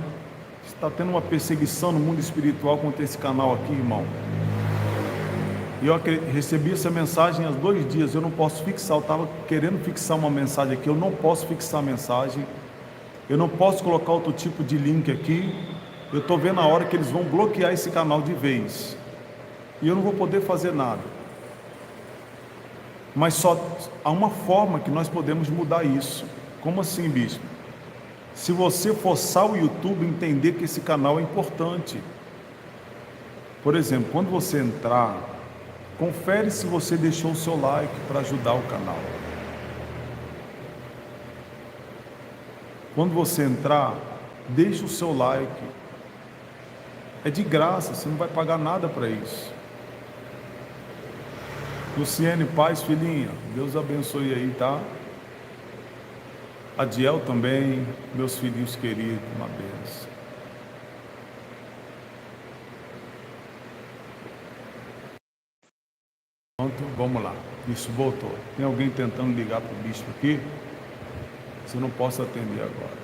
Está tendo uma perseguição no mundo espiritual contra esse canal aqui, irmão. E eu recebi essa mensagem há 2 dias, eu não posso fixar, eu estava querendo fixar uma mensagem aqui, eu não posso fixar a mensagem, eu não posso colocar outro tipo de link aqui, eu estou vendo a hora que eles vão bloquear esse canal de vez, e eu não vou poder fazer nada. Mas só há uma forma que nós podemos mudar isso. Como assim, bispo? Se você forçar o YouTube a entender que esse canal é importante. Por exemplo, quando você entrar, confere se você deixou o seu like para ajudar o canal. Quando você entrar, deixa o seu like. É de graça, você não vai pagar nada para isso. Luciene Paz, filhinha, Deus abençoe aí, tá? Adiel também, meus filhinhos queridos, uma benção. Pronto, vamos lá. Isso voltou. Tem alguém tentando ligar para o bispo aqui? Se eu não posso atender agora.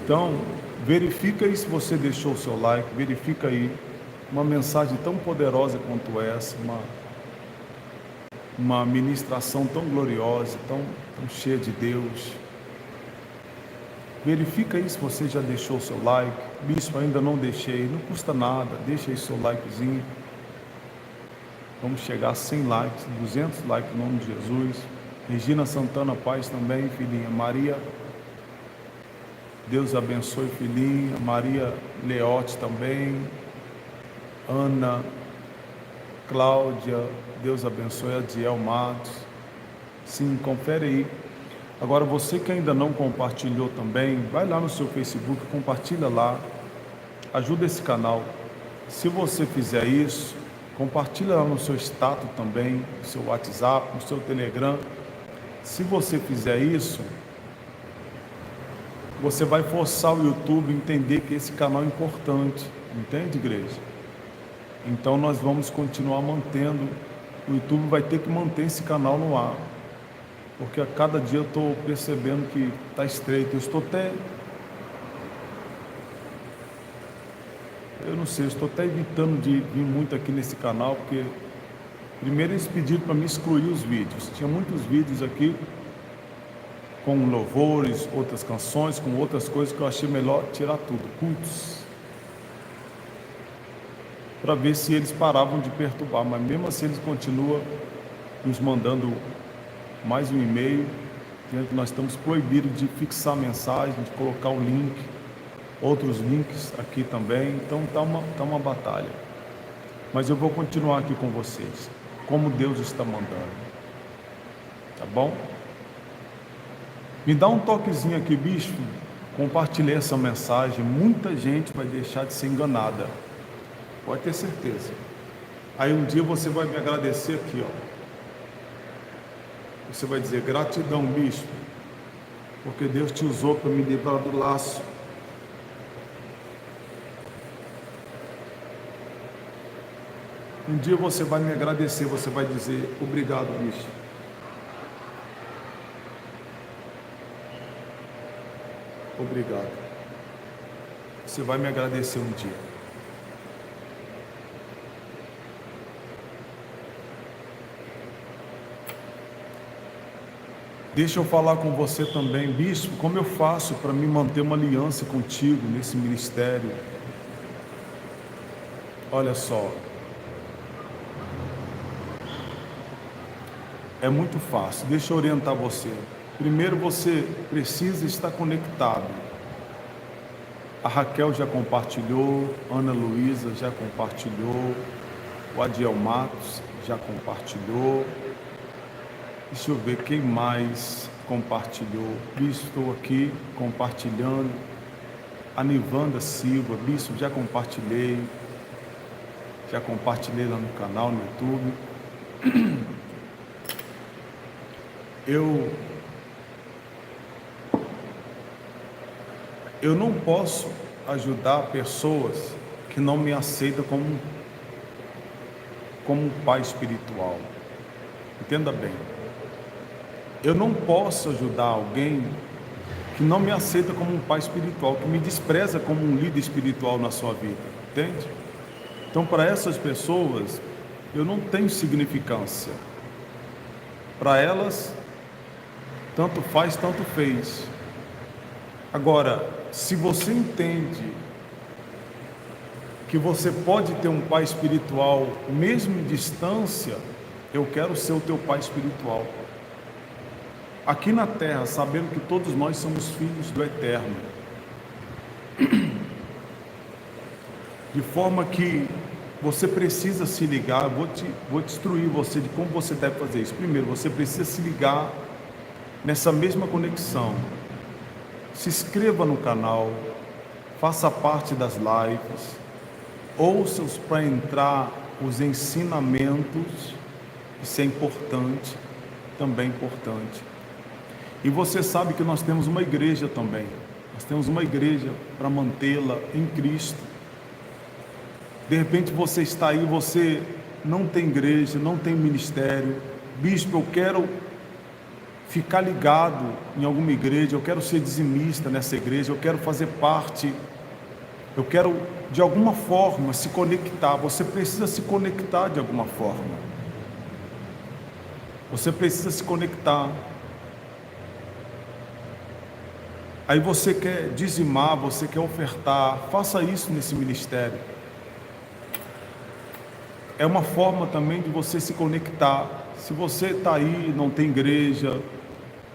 Então, verifica aí se você deixou o seu like, verifica aí. Uma mensagem tão poderosa quanto essa, uma ministração tão gloriosa, tão cheia de Deus. Verifica aí se você já deixou o seu like. Bispo, ainda não deixei, não custa nada, deixa aí seu likezinho. Vamos chegar a 100 likes, 200 likes em nome de Jesus. Regina Santana Paz também, filhinha. Maria, Deus abençoe, filhinha. Maria Leote também. Ana, Cláudia, Deus abençoe. Adiel Matos. Sim, confere aí. Agora, você que ainda não compartilhou também, vai lá no seu Facebook, compartilha lá. Ajuda esse canal. Se você fizer isso, compartilha lá no seu status também, no seu WhatsApp, no seu Telegram. Se você fizer isso, você vai forçar o YouTube a entender que esse canal é importante. Entende, igreja? Então nós vamos continuar mantendo. O YouTube vai ter que manter esse canal no ar. Porque a cada dia eu estou percebendo que está estreito. Eu não sei, eu estou até evitando de vir muito aqui nesse canal, porque primeiro eles pediram para me excluir os vídeos. Tinha muitos vídeos aqui com louvores, outras canções, com outras coisas que eu achei melhor tirar tudo, cultos, para ver se eles paravam de perturbar. Mas mesmo assim eles continuam nos mandando mais um e-mail, dizendo que nós estamos proibidos de fixar mensagem, de colocar o link, outros links aqui também. Então está uma batalha. Mas eu vou continuar aqui com vocês, como Deus está mandando. Tá bom? Me dá um toquezinho aqui, bispo. Compartilhei essa mensagem. Muita gente vai deixar de ser enganada. Pode ter certeza. Aí um dia você vai me agradecer aqui, ó. Você vai dizer: gratidão, bispo, porque Deus te usou para me livrar do laço. Um dia você vai me agradecer, você vai dizer: obrigado, bispo. Obrigado. Você vai me agradecer um dia. Deixa eu falar com você também, bispo, como eu faço para me manter uma aliança contigo nesse ministério? Olha só, é muito fácil, deixa eu orientar você. Primeiro você precisa estar conectado. A Raquel já compartilhou, Ana Luísa já compartilhou, o Adiel Matos já compartilhou. Deixa eu ver quem mais compartilhou. Bispo, estou aqui compartilhando. A Nivanda Silva, bispo, já compartilhei lá no canal, no YouTube. Eu não posso ajudar pessoas que não me aceitam como um pai espiritual. Entenda bem. Eu não posso ajudar alguém que não me aceita como um pai espiritual, que me despreza como um líder espiritual na sua vida. Entende? Então, para essas pessoas, eu não tenho significância. Para elas, tanto faz, tanto fez. Agora, se você entende que você pode ter um pai espiritual mesmo em distância, eu quero ser o teu pai espiritual. Aqui na terra, sabendo que todos nós somos filhos do Eterno. De forma que você precisa se ligar, vou te instruir você de como você deve fazer isso. Primeiro, você precisa se ligar nessa mesma conexão. Se inscreva no canal, faça parte das lives, ouça para entrar os ensinamentos, isso é importante, também importante. E você sabe que nós temos uma igreja também, nós temos uma igreja para mantê-la em Cristo. De repente você está aí, você não tem igreja, não tem ministério. Bispo, eu quero ficar ligado em alguma igreja, eu quero ser dizimista nessa igreja, eu quero fazer parte, eu quero de alguma forma se conectar. Você precisa se conectar de alguma forma. Você precisa se conectar. Aí você quer dizimar, você quer ofertar, faça isso nesse ministério. É uma forma também de você se conectar. Se você está aí, não tem igreja,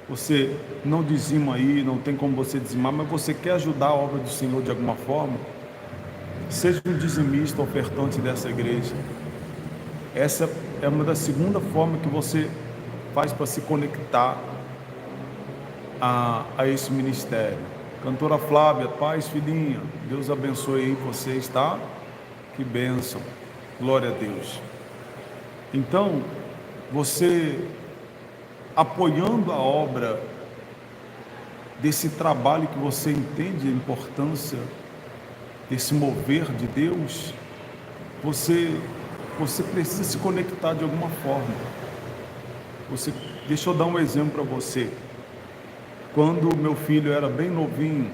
você não dizima aí, não tem como você dizimar, mas você quer ajudar a obra do Senhor de alguma forma, seja um dizimista, ofertante dessa igreja. Essa é uma das segundas formas que você faz para se conectar a esse ministério. Cantora Flávia, paz, filhinha, Deus abençoe aí vocês, tá? Que bênção, glória a Deus. Então, você apoiando a obra desse trabalho que você entende a importância desse mover de Deus, você precisa se conectar de alguma forma. Deixa eu dar um exemplo para você. Quando meu filho era bem novinho,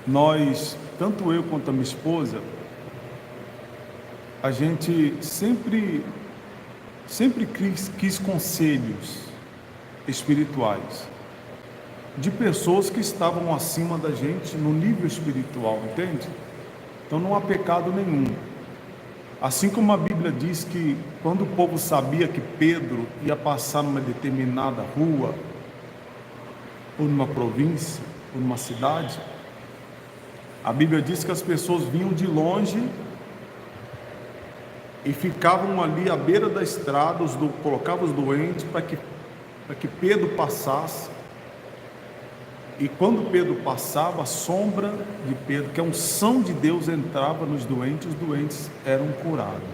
nós, tanto eu quanto a minha esposa, a gente sempre quis conselhos espirituais de pessoas que estavam acima da gente no nível espiritual, entende? Então não há pecado nenhum. Assim como a Bíblia diz que quando o povo sabia que Pedro ia passar numa determinada rua, ou numa província, ou numa cidade, a Bíblia diz que as pessoas vinham de longe e ficavam ali à beira da estrada, colocavam os doentes para que Pedro passasse. E quando Pedro passava, a sombra de Pedro, que a unção de Deus entrava nos doentes, os doentes eram curados.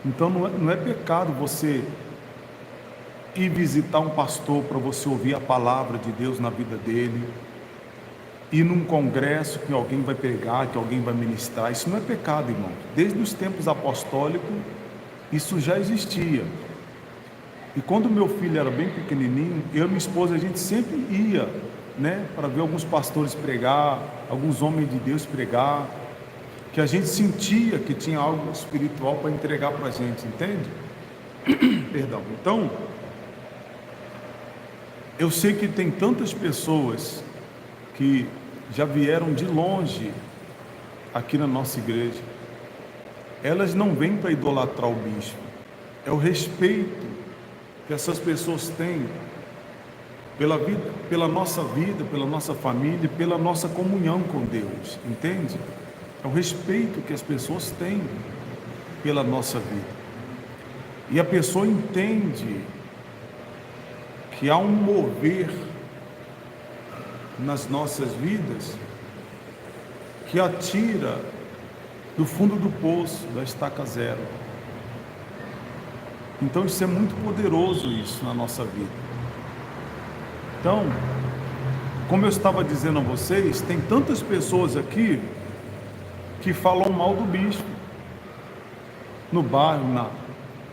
Então não é pecado você ir visitar um pastor para você ouvir a palavra de Deus na vida dele, ir num congresso que alguém vai pregar, que alguém vai ministrar. Isso não é pecado, irmão. Desde os tempos apostólicos, isso já existia. E quando meu filho era bem pequenininho, eu e minha esposa, a gente sempre ia, para ver alguns pastores pregar, alguns homens de Deus pregar, que a gente sentia que tinha algo espiritual para entregar para a gente, entende? Perdão. Então, eu sei que tem tantas pessoas que já vieram de longe aqui na nossa igreja. Elas não vêm para idolatrar o bispo. É o respeito que essas pessoas têm pela vida, pela nossa vida, pela nossa família, pela nossa comunhão com Deus, entende? É o respeito que as pessoas têm pela nossa vida. E a pessoa entende que há um mover nas nossas vidas que a tira do fundo do poço, da estaca zero. Então isso é muito poderoso, isso na nossa vida. Então, como eu estava dizendo a vocês, tem tantas pessoas aqui que falam mal do bispo no bairro,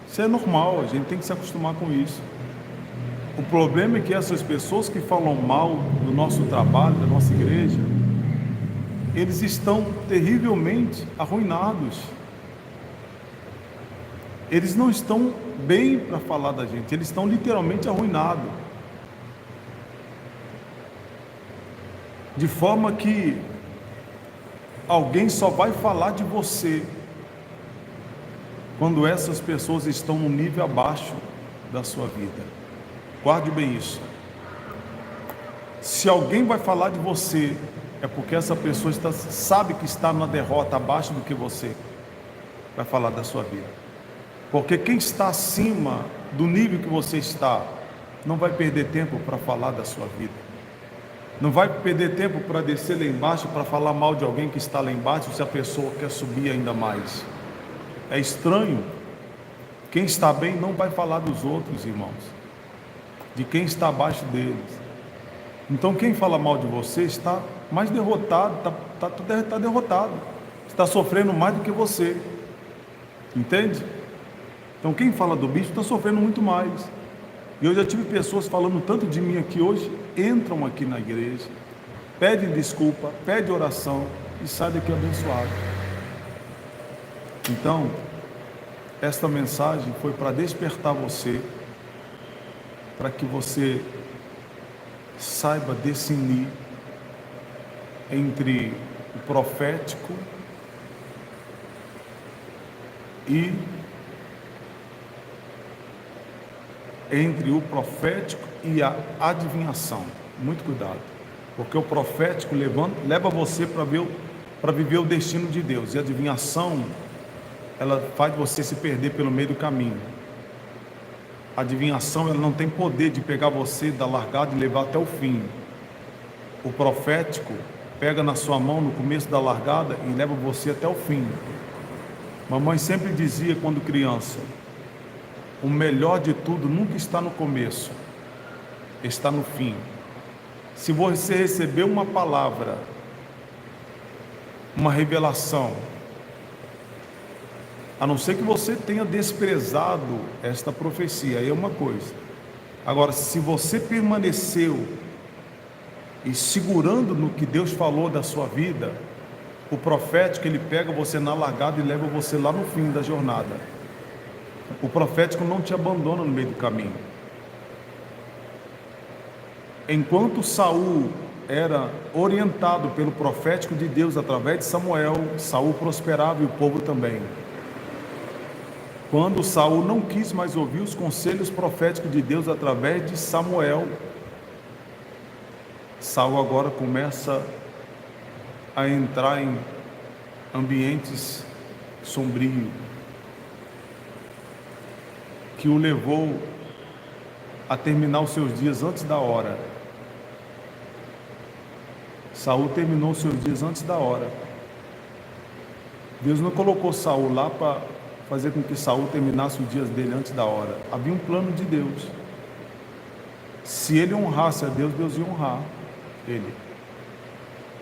isso é normal, a gente tem que se acostumar com isso. O problema é que essas pessoas que falam mal do nosso trabalho, da nossa igreja, eles estão terrivelmente arruinados. Eles não estão bem para falar da gente, eles estão literalmente arruinados. De forma que alguém só vai falar de você quando essas pessoas estão num nível abaixo da sua vida. Guarde bem isso. Se alguém vai falar de você, é porque essa pessoa sabe que está na derrota abaixo do que você vai falar da sua vida. Porque quem está acima do nível que você está, não vai perder tempo para falar da sua vida. Não vai perder tempo para descer lá embaixo, para falar mal de alguém que está lá embaixo, se a pessoa quer subir ainda mais. É estranho. Quem está bem não vai falar dos outros, irmãos, de quem está abaixo deles. Então quem fala mal de você está mais derrotado, está derrotado, está sofrendo mais do que você, entende? Então quem fala do bicho está sofrendo muito mais. E eu já tive pessoas falando tanto de mim aqui hoje, entram aqui na igreja, pedem desculpa, pedem oração e saem daqui abençoado. Então, esta mensagem foi para despertar você, para que você saiba discernir entre o profético e a adivinhação. Muito cuidado, porque o profético leva você para viver o destino de Deus, e a adivinhação, ela faz você se perder pelo meio do caminho. A adivinhação, ela não tem poder de pegar você da largada e levar até o fim. O profético pega na sua mão no começo da largada e leva você até o fim. Mamãe sempre dizia quando criança: o melhor de tudo nunca está no começo, está no fim. Se você receber uma palavra, uma revelação, a não ser que você tenha desprezado esta profecia, aí é uma coisa. Agora, se você permaneceu e segurando no que Deus falou da sua vida, o profético, ele pega você na largada e leva você lá no fim da jornada. O profético não te abandona no meio do caminho. Enquanto Saul era orientado pelo profético de Deus através de Samuel, Saul prosperava e o povo também. Quando Saul não quis mais ouvir os conselhos proféticos de Deus através de Samuel, Saul agora começa a entrar em ambientes sombrios, que o levou a terminar os seus dias antes da hora. Saul terminou os seus dias antes da hora. Deus não colocou Saul lá para fazer com que Saul terminasse os dias dele antes da hora. Havia um plano de Deus. Se ele honrasse a Deus, Deus ia honrar ele.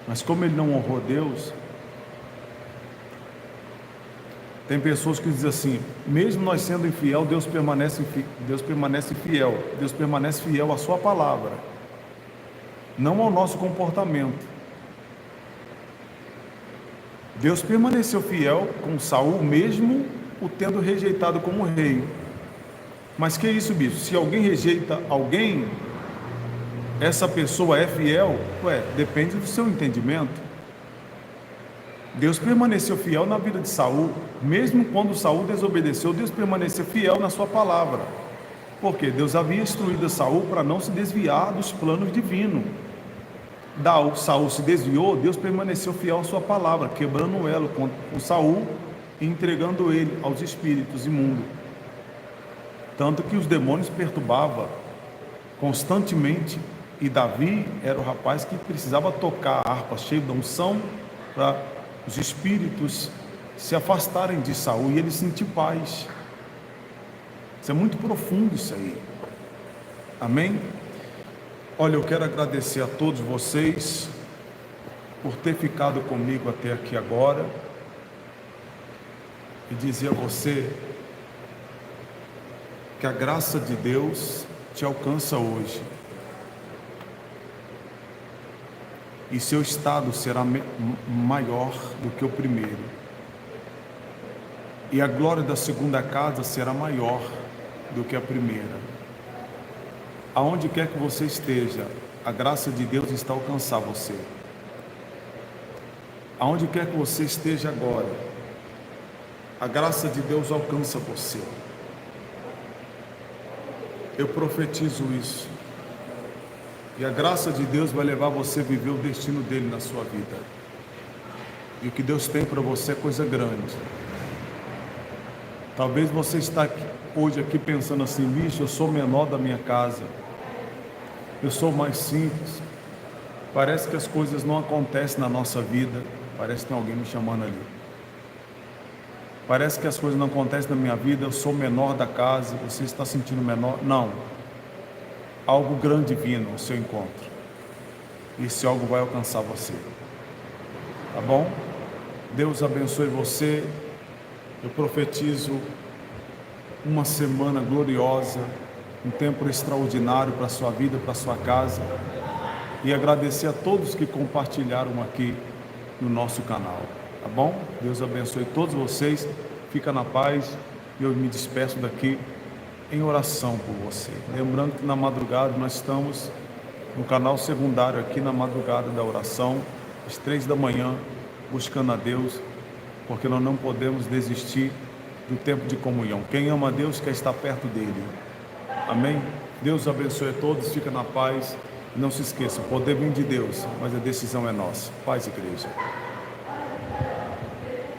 Mas como ele não honrou Deus, tem pessoas que dizem assim: mesmo nós sendo infiel, Deus permanece fiel. Deus permanece fiel à sua palavra, não ao nosso comportamento. Deus permaneceu fiel com Saul, mesmo o tendo rejeitado como rei. Mas que é isso, bispo? Se alguém rejeita alguém, essa pessoa é fiel? Depende do seu entendimento. Deus permaneceu fiel na vida de Saul, mesmo quando Saul desobedeceu, Deus permaneceu fiel na sua palavra. Porque Deus havia instruído Saul para não se desviar dos planos divinos. Saul se desviou, Deus permaneceu fiel à sua palavra, quebrando o elo com Saul e entregando ele aos espíritos imundos. Tanto que os demônios perturbavam constantemente, e Davi era o rapaz que precisava tocar a harpa cheia da unção para os espíritos se afastarem de Saul e ele sentir paz. Isso é muito profundo, isso aí. Amém? Olha, eu quero agradecer a todos vocês por ter ficado comigo até aqui agora e dizer a você que a graça de Deus te alcança hoje e seu estado será maior do que o primeiro, e a glória da segunda casa será maior do que a primeira. Aonde quer que você esteja, a graça de Deus está a alcançar você. Aonde quer que você esteja agora, a graça de Deus alcança você. Eu profetizo isso. E a graça de Deus vai levar você a viver o destino dele na sua vida. E o que Deus tem para você é coisa grande. Talvez você está hoje aqui pensando assim: bicho, eu sou o menor da minha casa, eu sou mais simples, parece que as coisas não acontecem na nossa vida, parece que tem alguém me chamando ali, parece que as coisas não acontecem na minha vida, eu sou o menor da casa, você está sentindo menor. Não, algo grande vindo ao seu encontro, e esse algo vai alcançar você, tá bom? Deus abençoe você. Eu profetizo uma semana gloriosa, um tempo extraordinário para a sua vida, para a sua casa, e agradecer a todos que compartilharam aqui no nosso canal, tá bom? Deus abençoe todos vocês, fica na paz, e eu me despeço daqui em oração por você. Lembrando que na madrugada nós estamos no canal secundário aqui na madrugada da oração, às 3 da manhã, buscando a Deus, porque nós não podemos desistir do tempo de comunhão. Quem ama a Deus quer estar perto dele. Amém? Deus abençoe a todos, fica na paz. E não se esqueça, o poder vem de Deus, mas a decisão é nossa. Paz, igreja.